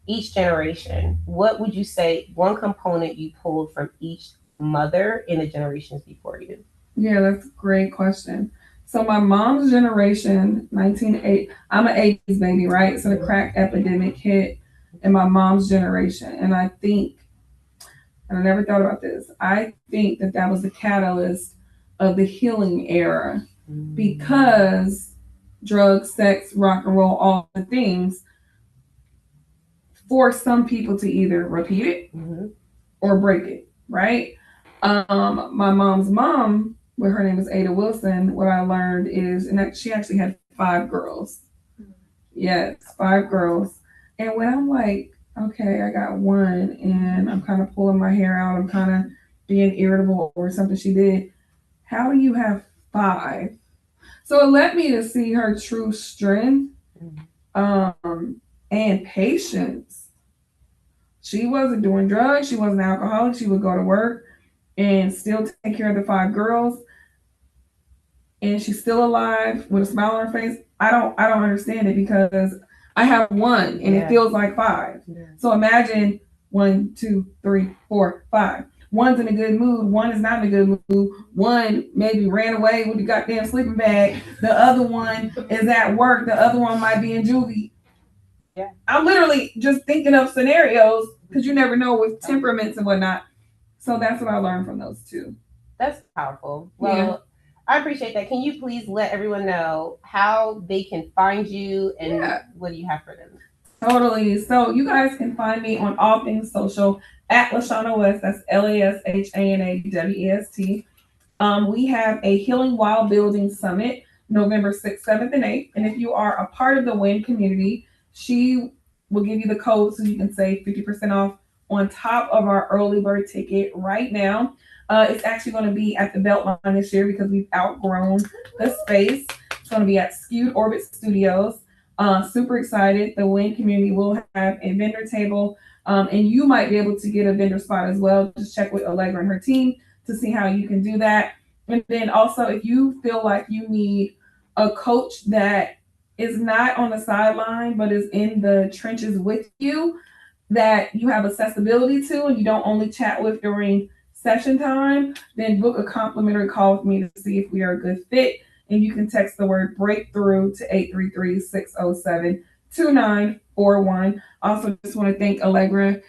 each generation, what would you say one component you pulled from each mother in the generations before you? Yeah, that's a great question. So my mom's generation, 1980, I'm an 80s baby, right? So the crack epidemic hit in my mom's generation. And I think, and I never thought about this, I think that was the catalyst of the healing era because drugs, sex, rock and roll, all the things force some people to either repeat it or break it, right? My mom's mom, well, her name is Ada Wilson, what I learned is, and that she actually had 5 girls. Yes, 5 girls. And when I'm like, okay, I got 1 and I'm kind of pulling my hair out, I'm kind of being irritable or something she did, how do you have 5? So it led me to see her true strength and patience. She wasn't doing drugs. She wasn't an alcoholic. She would go to work and still take care of the 5 girls. and she's still alive with a smile on her face, I don't understand it, because I have one and it feels like 5. So imagine 1, 2, 3, 4, 5. One's in a good mood, one is not in a good mood, one maybe ran away with the goddamn sleeping bag, the other one is at work, the other one might be in juvie. Yeah. I'm literally just thinking of scenarios, because you never know with temperaments and whatnot. So that's what I learned from those two. That's powerful. Well, I appreciate that. Can you please let everyone know how they can find you and what do you have for them? Totally. So you guys can find me on all things social at Lashana West. That's LASHANAWEST. We have a Healing While Building Summit, November 6th, 7th, and 8th. And if you are a part of the W.I.N community, she will give you the code so you can save 50% off on top of our early bird ticket right now. It's actually going to be at the Beltline this year because we've outgrown the space. It's going to be at Skewed Orbit Studios. Super excited. The W.I.N community will have a vendor table, and you might be able to get a vendor spot as well. Just check with Allegra and her team to see how you can do that. And then also, if you feel like you need a coach that is not on the sideline, but is in the trenches with you, that you have accessibility to, and you don't only chat with during session time, then book a complimentary call with me to see if we are a good fit. And you can text the word breakthrough to 833-607-2941. Also, just want to thank Allegra.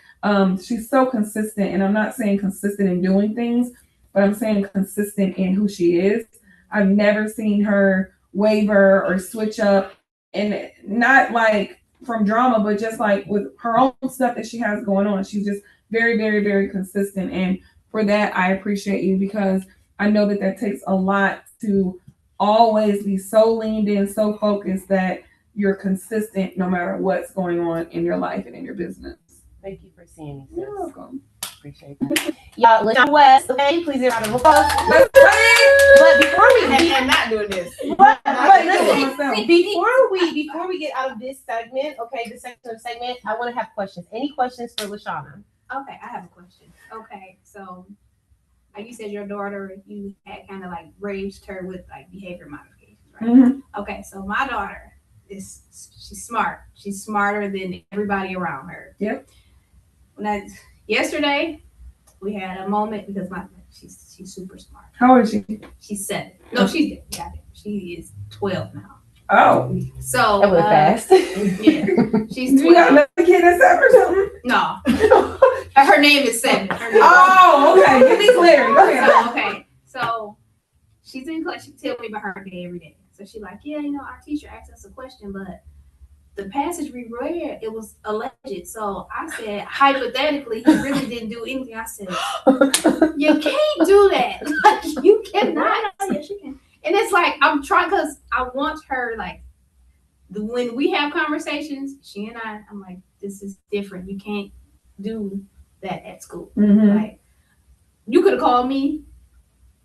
She's so consistent, and I'm not saying consistent in doing things, but I'm saying consistent in who she is. I've never seen her waver or switch up, and not like from drama, but just like with her own stuff that she has going on. She's just very, very, very consistent. And for that, I appreciate you, because I know that that takes a lot to always be so leaned in, so focused that you're consistent no matter what's going on in your life and in your business. Thank you for seeing me. You're welcome. Appreciate that. Y'all, Lashana West, okay? Please give a round of applause. But before we and not doing this. but listen, before we get out of this segment, okay, this section of segment, I want to have questions. Any questions for Lashana? Okay, I have a question. Okay, so like you said, your daughter, you had kind of like raised her with like behavior modifications, right? Mm-hmm. Okay, so my daughter she's smart. She's smarter than everybody around her. Yep. Now, yesterday we had a moment because she's super smart. How old is she? She's 7. No, she's got it. She is 12 now. Oh. So that went fast. Yeah. She's 12. You got another kid at 7 or something? No. Her name is 7. Oh, okay. Give me clarity. Go ahead. Okay. So she's in class. She tells me about her day every day. So she's like, yeah, our teacher asked us a question, but the passage we read, it was alleged. So I said, hypothetically, he really didn't do anything. I said, you can't do that. Like, you cannot. Yes, you can. And it's like, I'm trying, because I want her, like, when we have conversations, she and I'm like, this is different. You can't do that at school. Mm-hmm. Like, you could have called me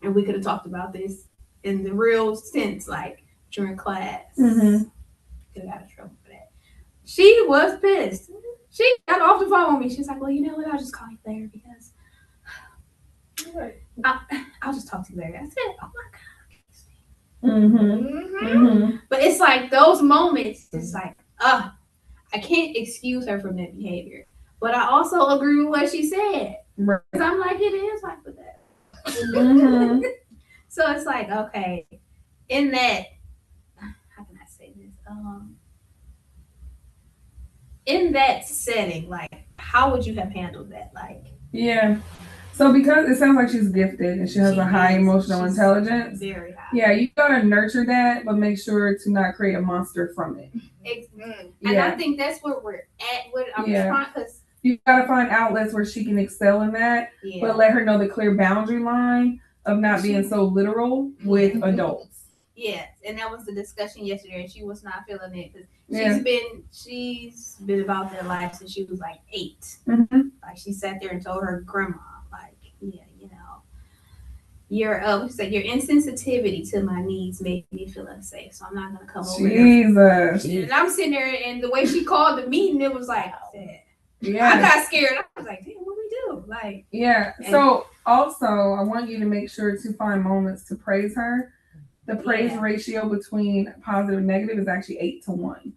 and we could have talked about this in the real sense, like during class. Mm-hmm. Could have got in trouble for that. She was pissed. She got off the phone with me. She's like, well, you know what? I'll just call you later because I'll just talk to you later. I said, oh my God. Mm-hmm. Mm-hmm. But it's like those moments, it's like, I can't excuse her from that behavior. But I also agree with what she said. Right. Because I'm like, it is like with that. Mm-hmm. So it's like, okay, in that, how can I say this? In that setting, like, how would you have handled that? Like, yeah. So because it sounds like she's gifted and she has a high emotional intelligence. Very high. Yeah, you gotta nurture that, but make sure to not create a monster from it. And I think that's where we're at with I'm trying, because you gotta find outlets where she can excel in that, but let her know the clear boundary line of not being so literal with adults. Yeah, and that was the discussion yesterday, and she was not feeling it because she's been about that life since she was like 8. Mm-hmm. Like, she sat there and told her grandma, like, yeah, your insensitivity to my needs made me feel unsafe, so I'm not gonna come over here. And I'm sitting there, and the way she called the meeting, it was like, I got scared. I was like, damn, what we do? Like, so also I want you to make sure to find moments to praise her the praise ratio between positive and negative is actually 8-1. Okay.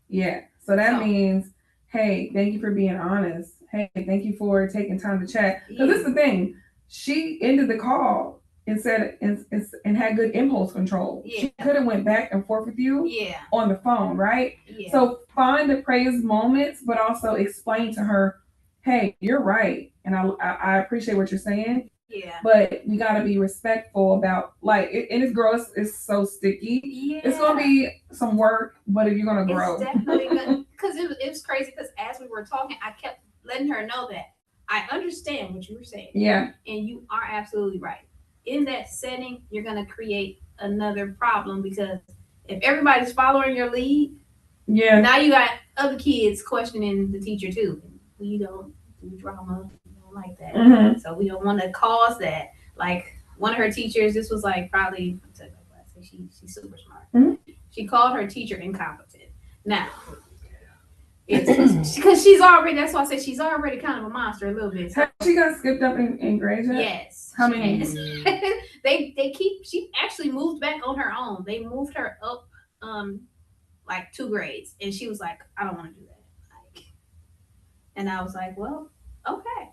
Yeah. So that means, hey, thank you for being honest. Hey, thank you for taking time to chat. Because this is the thing. She ended the call and said and had good impulse control. Yeah. She could have went back and forth with you on the phone, right? Yeah. So find the praise moments, but also explain to her, hey, you're right. And I appreciate what you're saying. Yeah. But we gotta be respectful about and it's gross, it's so sticky. Yeah. It's gonna be some work, but if you're gonna grow. It's definitely good. Because it was crazy because as we were talking, I kept letting her know that I understand what you were saying. Yeah. And you are absolutely right. In that setting, you're gonna create another problem because if everybody's following your lead, now you got other kids questioning the teacher too. We don't do drama. Like that. Mm-hmm. So we don't want to cause that. Like one of her teachers, this was like probably she's super smart. Mm-hmm. She called her teacher incompetent. Now, it's because she's already. That's why I said she's already kind of a monster a little bit. So, she got skipped up in grades yet? Yes. How many? She actually moved back on her own. They moved her up like 2 grades, and she was like, I don't want to do that. And I was like, well, okay.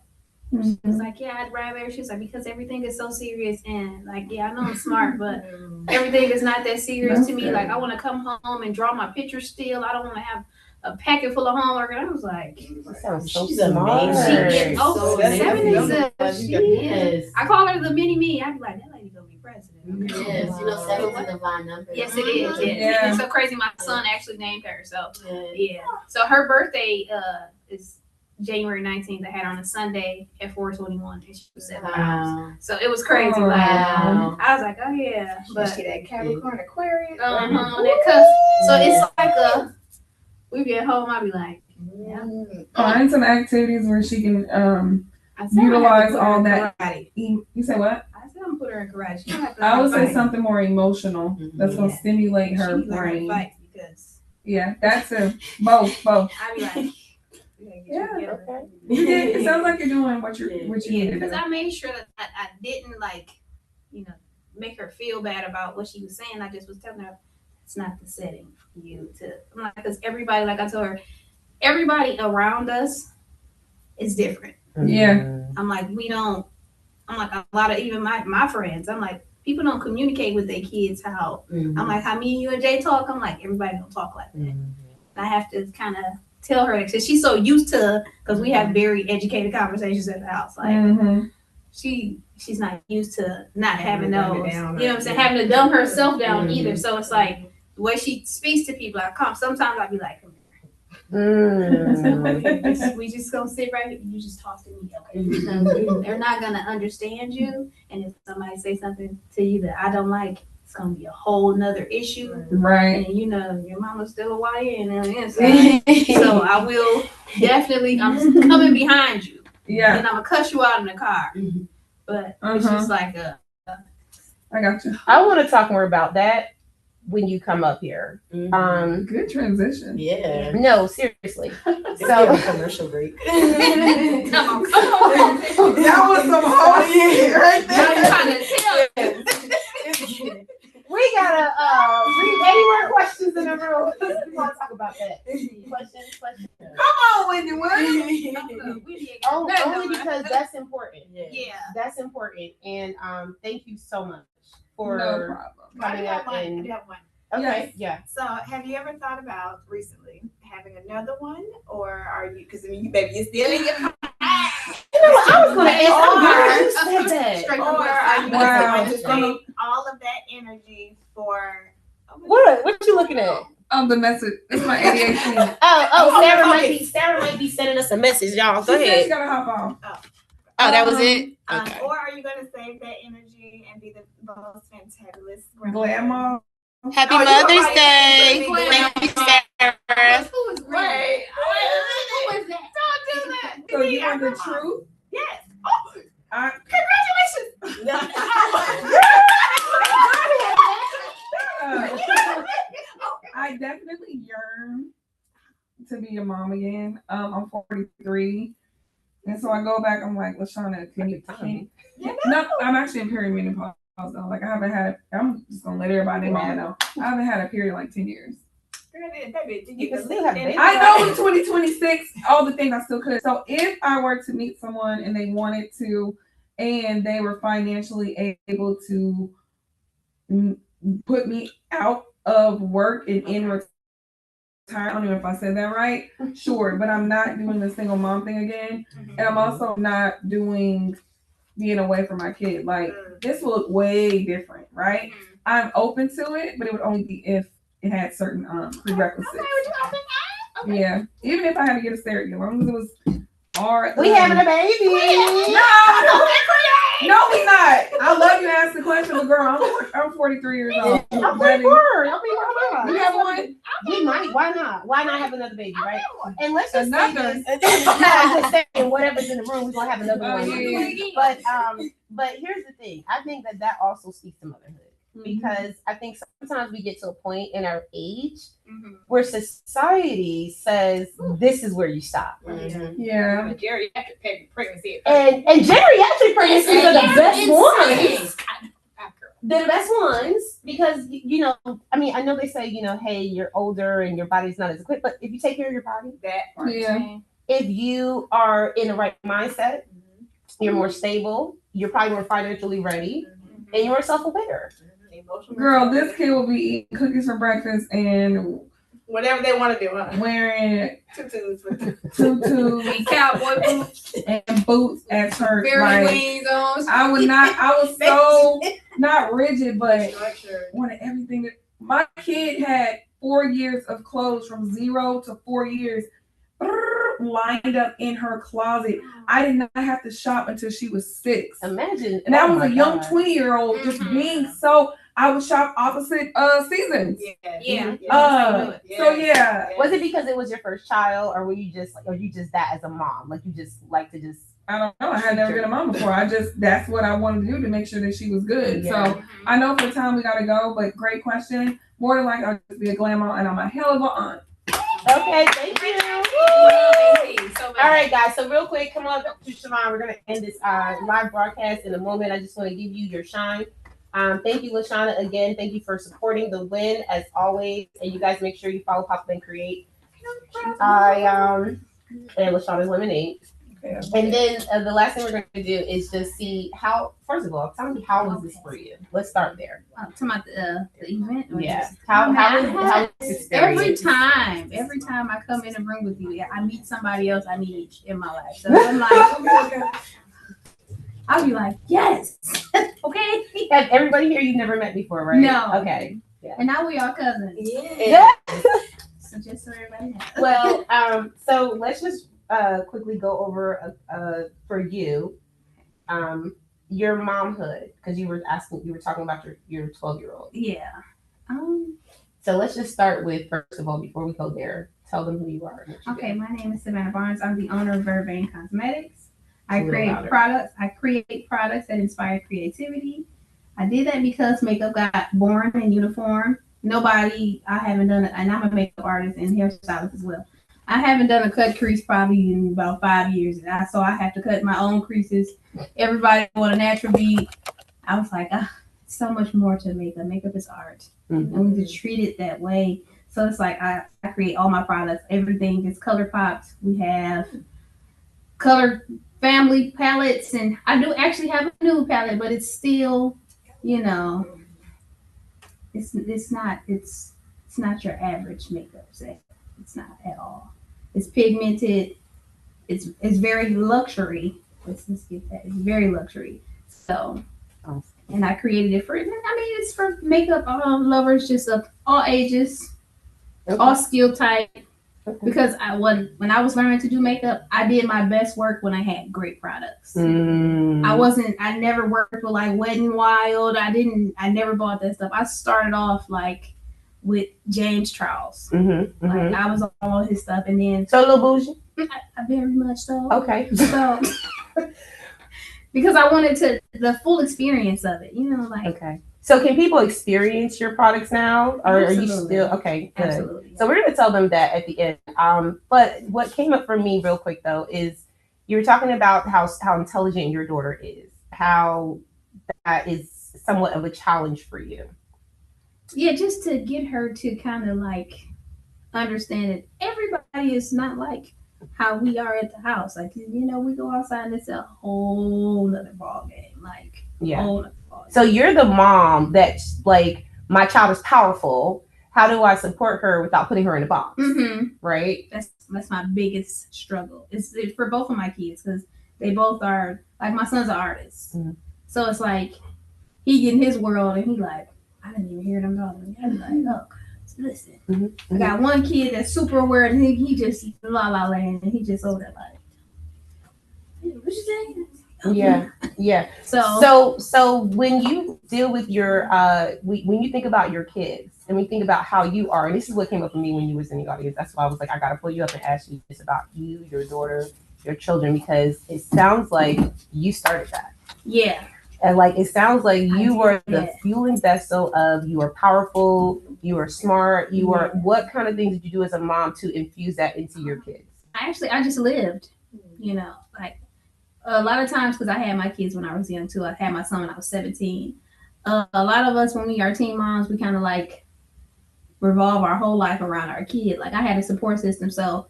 She was like, yeah, I'd rather. She was like, because everything is so serious, and like, yeah, I know I'm smart, but everything is not that serious to me. Like, I want to come home and draw my pictures still. I don't want to have a packet full of homework. And I was like, she's amazing. She gets over 70s. She is. I call her the mini me. I'd be like, that lady gonna be president. Yes, 7's a divine number. Yes, it is. Yeah. It's so crazy. My son actually named her. So yeah. So her birthday is January 19th. I had her on a Sunday at 4:21, and she was 7 hours. So it was crazy. Oh, like wow. I was like, oh yeah, but she that Capricorn Aquarius. that cusp. So it's like we get home. I'll be like, find some activities where she can utilize all that. You say what? I said I'm put her in karate. I would say something more emotional that's gonna stimulate her brain. Because that's both. I'd be like. Okay. It sounds like you're doing what you need to do. Because I made sure that I didn't make her feel bad about what she was saying. I just was telling her it's not the setting for you to. I'm like, because everybody, like I told her, everybody around us is different. Yeah. I'm like, I'm like a lot of even my friends. I'm like, people don't communicate with their kids how. I'm like, how me and you and Jay talk. I'm like, everybody don't talk like that. And I have to kind of tell her because she's so used to because we have very educated conversations at the house. Like she's not used to not having those. You know what I'm saying? Having to dumb herself down either. So it's like the way she speaks to people. Sometimes I'll be like, we just gonna sit right here. You just talk to me, okay? They're not gonna understand you, and if somebody say something to you that I don't like, it's gonna be a whole nother issue, right? And your mama's still a YN on the inside, so I will definitely. I'm coming behind you, and I'm gonna cuss you out in the car, but it's just like I got you. I want to talk more about that when you come up here. Good transition. Yeah. No, seriously. So a commercial break. Come on. That was some hard shit right there. I'm trying to tell you. We gotta any more questions in the room? We want to talk about that. Questions. Come on, Wendy. Only because that's important. Yeah. That's important. And thank you so much for no problem. coming up and I have one. okay, yeah. So, have you ever thought about recently having another one, or are you? Because you baby, you're still in your. You know what? I was going to ask. I'm glad you said that. Or are you going to save all of that energy for? What you looking at? The message. It's my ADHD. Sarah might be sending us a message, y'all. Go She said ahead. she gotta hop on. Oh, that was it. Okay. Or are you going to save that energy and be the most fantabulous Grandma. Happy Mother's Day. Thank you, Sarah. Who is Wait. Who is that? Don't do that. So you want the truth? Yes. Congratulations. I definitely yearn to be a mom again. I'm 43. And so I go back, I'm like, LaShawna, can you? No, I'm actually in perimenopause. though. Like I haven't had. I'm just gonna let everybody know. I haven't had a period in like 10 years. You can still have babies. I know in 2026, all the things I still could. So if I were to meet someone and they wanted to, and they were financially able to put me out of work and in retirement, I don't know if I said that right. Sure, but I'm not doing the single mom thing again, and I'm also not doing being away from my kid. Like this will look way different, right? I'm open to it, but it would only be if it had certain prerequisites. Okay. Yeah, even if I had to get a surrogate, as long as it was we having a baby. No, we not. I love you asking the question, but girl, I'm 43 years old. I'm 44. You have one? We might. Why not? Why not have another baby, right? And let's just Another. say this. I'm just saying, whatever's in the room, we're gonna have another one. Yeah. But here's the thing. I think that also speaks to motherhood. Because I think sometimes we get to a point in our age where society says this is where you stop. Yeah. Geriatric pregnancy. And geriatric pregnancies are the best ones. They're the best ones because I mean, I know they say hey, you're older and your body's not as equipped, but if you take care of your body, if you are in the right mindset, you're more stable, you're probably more financially ready, and you're more self-aware. Girl, this kid will be eating cookies for breakfast and whatever they want to do, huh? Wearing tutus and cowboy boots and boots at church. Wings on. I was so not rigid, but wanted everything. My kid had 4 years of clothes from 0 to 4 years lined up in her closet. I did not have to shop until she was 6. Imagine. And I was a young 20-year-old just being so. I would shop opposite seasons. So yeah. Was it because it was your first child, or were you just that as a mom? Like you just like to just. I don't know. I had never been a mom before. That's what I wanted to do to make sure that she was good. Yeah. So I know for the time we gotta go, but great question. More than likely I'll just be a glam aunt and I'm a hell of an aunt. Okay, thank you. All right, guys. So real quick, come on up to Siobhan. We're gonna end this live broadcast in a moment. I just want to give you your shine. Thank you, LaShawna, again. Thank you for supporting the win as always. And you guys make sure you follow Pop and Create. And LaShawna's Lemonade. Okay. And then the last thing we're going to do is just see how. First of all, tell me how was this for you? Let's start there. Talking about the event. Yeah. How was this experience? Every time I come in a room with you, I meet somebody else I need in my life. So I'm like, I'll be like, yes. Okay. Have everybody here you've never met before, right? No. Okay. Yeah. And now we are cousins. Yeah. So just so everybody knows. Well, so let's just quickly go over for you, your momhood, because you were talking about your 12-year-old. Yeah. So let's just start with, first of all, before we go there, tell them who you are. Okay, my name is Savannah Barnes. I'm the owner of V.I.N Cosmetics. I create products that inspire creativity. I did that because makeup got boring and uniform. I haven't done it, and I'm a makeup artist and hairstylist as well. I haven't done a cut crease probably in about 5 years. So I have to cut my own creases. Everybody want a natural beat. I was like, so much more to makeup. Makeup is art. And we just treat it that way. So it's like I create all my products. Everything is color popped. We have color family palettes, and I do actually have a nude palette, but it's still, it's not your average makeup set. It's not at all. It's pigmented. It's very luxury. Let's get that. It's very luxury. So, and I created it it's for makeup lovers, just of all ages, all skill type. Because when I was learning to do makeup, I did my best work when I had great products. I never worked with like Wet n Wild. I never bought that stuff. I started off like with James Charles. Like I was on all his stuff, and then so little bougie. I very much so. Okay. So because I wanted the full experience of it, Okay. So can people experience your products now, or Absolutely. Are you still okay? Good. Absolutely. So we're going to tell them that at the end. But what came up for me real quick though is you were talking about how intelligent your daughter is, how that is somewhat of a challenge for you? Yeah, just to get her to kind of like understand that everybody is not like how we are at the house. Like, you know, we go outside and it's a whole nother ball game. Like, Yeah. whole nother ball game. So you're the mom that's like, my child is powerful. How do I support her without putting her in a box? Mm-hmm. Right? That's my biggest struggle. It's for both of my kids because they both are, like, my son's an artist. Mm-hmm. So it's like, he get in his world and he like, I didn't even hear them talking. I'm like, oh, listen. Mm-hmm. I got one kid that's super aware and he just la la land and he just over there like, what you saying? Yeah. So when you deal with your when you think about your kids and we think about how you are, and this is what came up for me when you was in the audience. That's why I was like, I gotta pull you up and ask you this about you, your daughter, your children, because it sounds like you started that. Yeah. And like, it sounds like you were the fueling vessel of, you are powerful, you are smart, you are, what kind of things did you do as a mom to infuse that into your kids? I just lived, you know, like a lot of times, because I had my kids when I was young too. I had my son when I was 17. A lot of us, when we are teen moms, we kind of like revolve our whole life around our kid. Like, I had a support system, so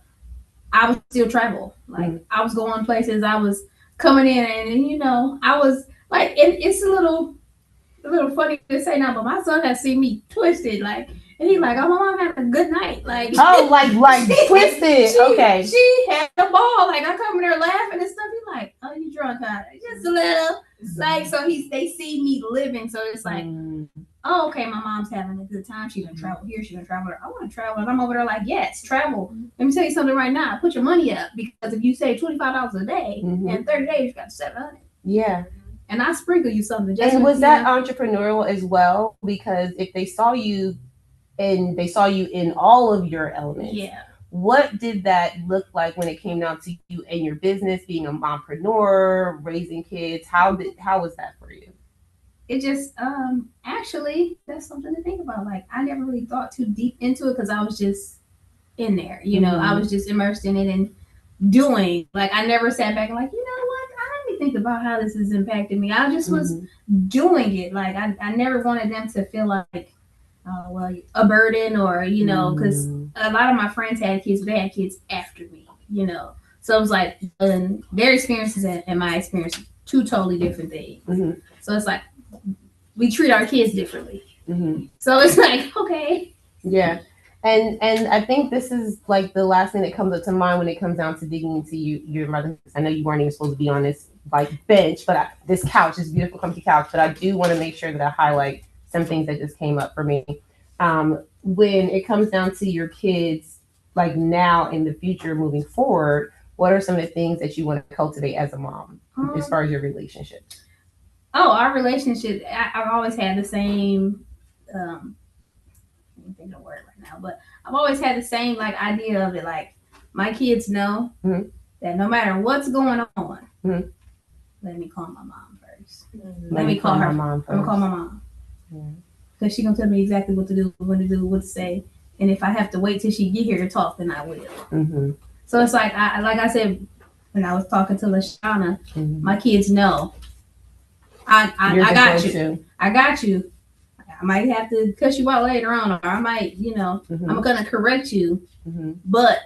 I would still travel. Like, I was going places, I was coming in, and you know, I was like, it's a little funny to say now, but my son has seen me twisted, like, and he's like, oh, my mom had a good night, like, oh, like twisted. Okay, she had a ball, like, I come in there laughing and stuff. He's like, oh, you drunk, huh? Just a little, like, so they see me living, so it's like, oh, okay, my mom's having a good time. She gonna travel here, she gonna travel there. I want to travel, and I'm over there like, yes, travel. Let me tell you something right now. Put your money up, because if you save $25 a day, in 30 days you got $700. Yeah. And I sprinkle you something. And was that entrepreneurial as well? Because if they saw you and they saw you in all of your elements, what did that look like when it came down to you and your business, being a mompreneur, raising kids? How was that for you? It just actually, that's something to think about. Like, I never really thought too deep into it because I was just in there, you know. I was just immersed in it and doing. Like, I never sat back and like, you know what, I didn't think about how this is impacting me. I just was doing it. Like, I never wanted them to feel like, oh, well, a burden, or, you know, because a lot of my friends had kids, but they had kids after me, you know. So it was like, their experiences and my experience, two totally different things. So it's like, we treat our kids differently. So it's like, okay. Yeah. And I think this is like the last thing that comes up to mind when it comes down to digging into your mother. I know you weren't even supposed to be on this like bench, but this couch, this beautiful comfy couch, but I do want to make sure that I highlight some things that just came up for me. When it comes down to your kids, like now in the future moving forward, what are some of the things that you want to cultivate as a mom as far as your relationship? Oh, our relationship, I've always had the same, I can't think of the word right now, but I've always had the same like idea of it. Like, my kids know that no matter what's going on, let me call my mom first. Let me call her. I'm gonna call my mom. Because she's gonna tell me exactly what to do, when to do, what to say. And if I have to wait till she get here to talk, then I will. So it's like, like I said, when I was talking to LaShawna, my kids know I got you. I got you. I might have to cuss you out later on, or I might, you know, I'm gonna correct you, but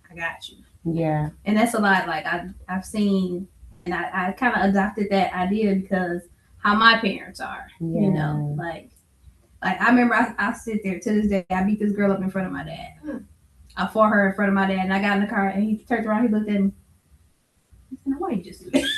I got you. Yeah. And that's a lot. Like, I've seen, and I kind of adopted that idea because how my parents are, you know, like I remember I sit there to this day. I beat this girl up in front of my dad. I fought her in front of my dad, and I got in the car, and he turned around, he looked at me. He said, why you just do that?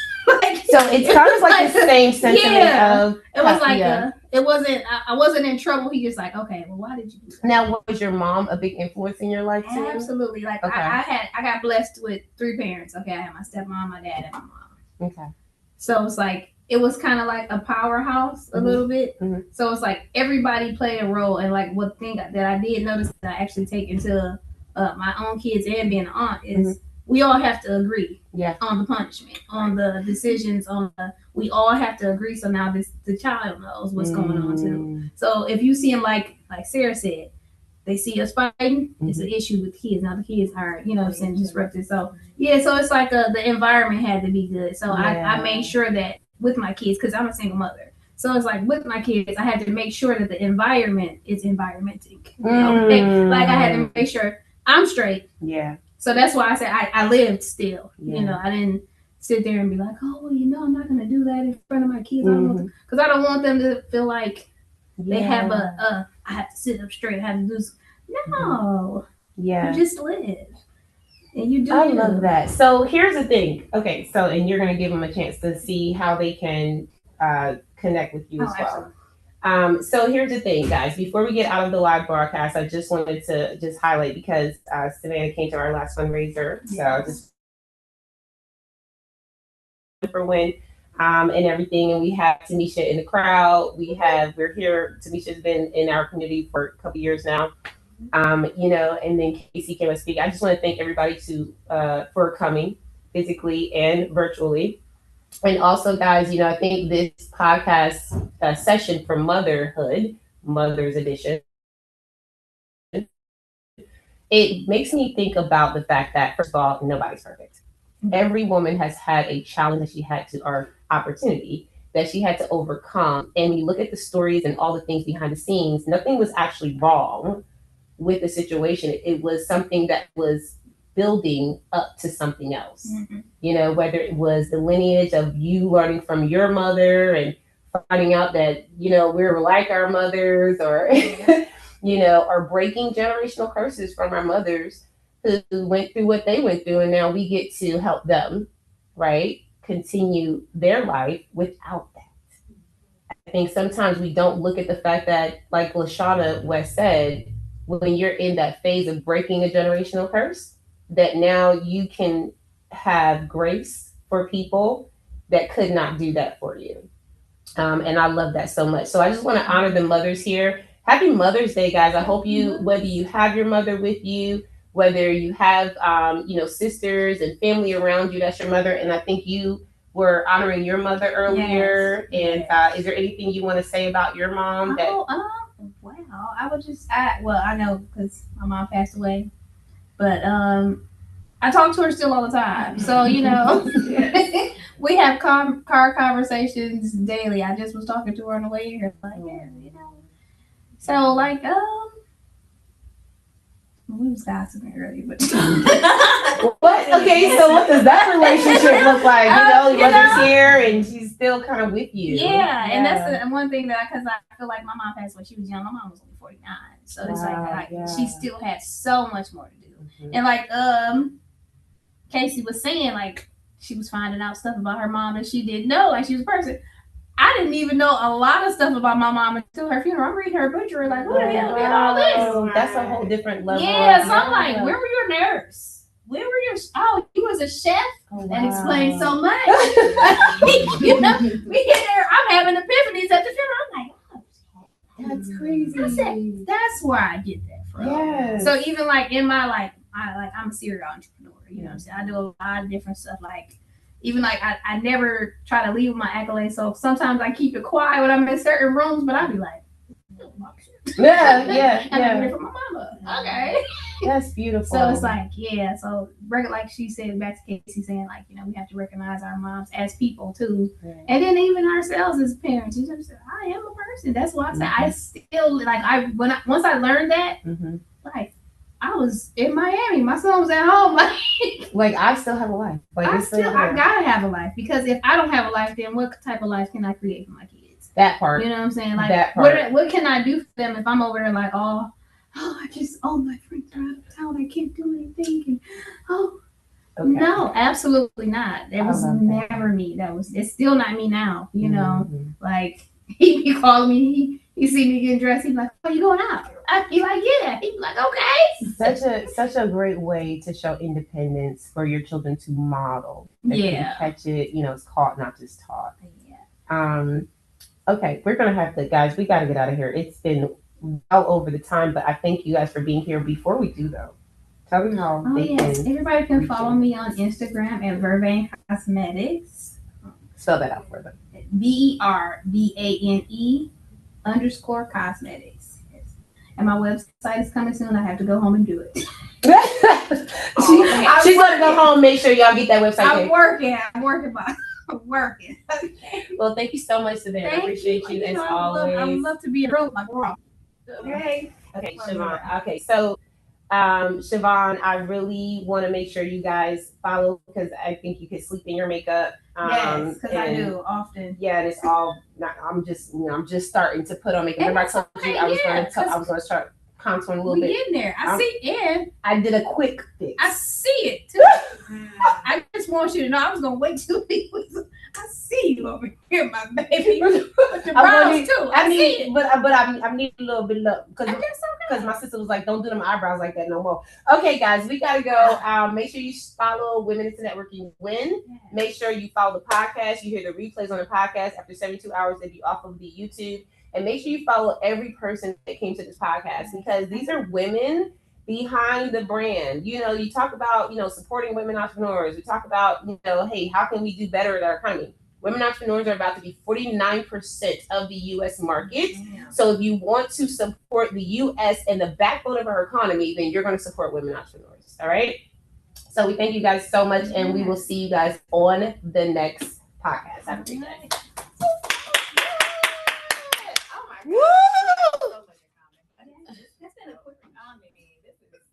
So it's kind of like the same sentiment of it was like it wasn't I wasn't in trouble. He just like, okay, well, why did you do that? Now, was your mom a big influence in your life too? Absolutely. Like, I got blessed with 3 parents. Okay, I had my stepmom, my dad, and my mom. Okay. So it's like, it was kind of like a powerhouse a little bit. So it's like everybody played a role. And like, one thing that I did notice that I actually take into my own kids and being an aunt is we all have to agree on the punishment, on the decisions, we all have to agree. So now the child knows what's going on too. So if you see them, like Sarah said, they see us fighting, it's an issue with kids. Now the kids are, you know, saying disrupted. So so it's like the environment had to be good. So I made sure that with my kids, because I'm a single mother. So it's like with my kids, I had to make sure that the environment is environmenting. Like I had to make sure I'm straight. Yeah. So that's why I said I lived still. Yeah. You know, I didn't sit there and be like, oh, well, you know, I'm not gonna do that in front of my kids. Because I don't want them to feel like they have I have to sit up straight. I have to do. No. Yeah. You just live. And you do. I love that. So here's the thing. Okay, so and you're gonna give them a chance to see how they can connect with you as well. Absolutely. So here's the thing, guys. Before we get out of the live broadcast, I just wanted to just highlight because Savannah came to our last fundraiser. So just for WIN and everything, and we have Tanisha in the crowd. We're here. Tanisha's been in our community for a couple years now. You know, and then Casey came and speak. I just want to thank everybody for coming physically and virtually. And also, guys, you know, I think this podcast session for motherhood, Mother's Edition, it makes me think about the fact that, first of all, nobody's perfect. Every woman has had a challenge that she had to, or opportunity that she had to overcome. And when you look at the stories and all the things behind the scenes, nothing was actually wrong with the situation. It was something that was building up to something else. You know, whether it was the lineage of you learning from your mother and finding out that, you know, we were like our mothers, or you know, or breaking generational curses from our mothers who went through what they went through, and now we get to help them, right, continue their life without that. I think sometimes we don't look at the fact that, like LaShawna West said, when you're in that phase of breaking a generational curse, that now you can have grace for people that could not do that for you. And I love that so much. So I just want to honor the mothers here. Happy Mother's Day, guys. I hope you, whether you have your mother with you, whether you have, you know, sisters and family around you, that's your mother. And I think you were honoring your mother earlier. Yes. And is there anything you want to say about your mom? Wow. I would just, I know because my mom passed away, but I talk to her still all the time. So, you know, we have car conversations daily. I just was talking to her on the way here. Like, yeah, you know. So, like, we was gossiping earlier, but what? Okay, so what does that relationship look like? You know, your mother's here and she's still kind of with you. Yeah, and that's the one thing that, because I feel like my mom passed when she was young. My mom was only 49, so it's like she still had so much more to do. And like Casey was saying, like she was finding out stuff about her mom that she didn't know, like she was a person. I didn't even know a lot of stuff about my mom until her funeral. I'm reading her obituary, like, who the hell did all this? That's a whole different level. Yeah, so I'm like, where were your nurse? Where were your? Oh, you was a chef. That explains so much. You know, we get there. I'm having epiphanies at the funeral. I'm like, oh, that's crazy. I said, that's where I get that from. Yes. So even like in my I'm a serial entrepreneur. You know what I'm saying? I do a lot of different stuff. Like even like I never try to leave my accolades. So sometimes I keep it quiet when I'm in certain rooms, but I'll be like, yeah. And I get it from my mama. Okay. That's beautiful. So it's like, yeah. So like she said, back to Casey saying, like, you know, we have to recognize our moms as people too, and then even ourselves as parents. You know, I am a person. That's why I said I still like once I learned that, like I was in Miami. My son was at home. Like I still have a life. Like I gotta have a life, because if I don't have a life, then what type of life can I create for my kids? That part. You know what I'm saying? Like what can I do for them if I'm over there like, oh, I just my friends are out of town. I can't do anything. And no, absolutely not. It was never me. It's still not me now. You know, like he be calling me. He see me getting dressed. He's like, "Oh, you going out?" I be like, "Yeah." He's like, "Okay." Such a great way to show independence for your children to model. That you can catch it. You know, it's caught, not just taught. Yeah. Okay, we're gonna have to, guys. We got to get out of here. It's been well over the time, but I thank you guys for being here. Before we do though, tell them how they can. Everybody can follow me on Instagram at Vervain Cosmetics. Spell that out for them. VERVANE_cosmetics. And my website is coming soon. I have to go home and do it. She's gonna go home. Make sure y'all get that website. I'm working, but working. Well, thank you so much, Savannah. I appreciate you as always. I would love to be a girl like girl. Okay. Okay, Siobhan. Okay, so Siobhan, I really want to make sure you guys follow because I think you could sleep in your makeup. Yes, because I and- do often. Yeah, and it's all. I'm just starting to put on makeup. And Remember, I told that's you okay, I was yeah, going to. I was going to start contouring a little We bit. getting there. I see, and I did a quick fix. I see it too. I just want you to know I was gonna wait 2 weeks. I see you over here, my baby. With the brows too. I see it. But I need a little bit of because my sister was like, don't do them eyebrows like that no more. Okay, guys, we gotta go. Make sure you follow Women into Networking WIN. Make sure you follow the podcast. You hear the replays on the podcast after 72 hours. They be off of the YouTube. And make sure you follow every person that came to this podcast because these are women behind the brand. You know, you talk about, supporting women entrepreneurs. We talk about, hey, how can we do better at our economy? Women entrepreneurs are about to be 49% of the U.S. market. So if you want to support the U.S. and the backbone of our economy, then you're going to support women entrepreneurs. All right. So we thank you guys so much, and we will see you guys on the next podcast. Have a great day.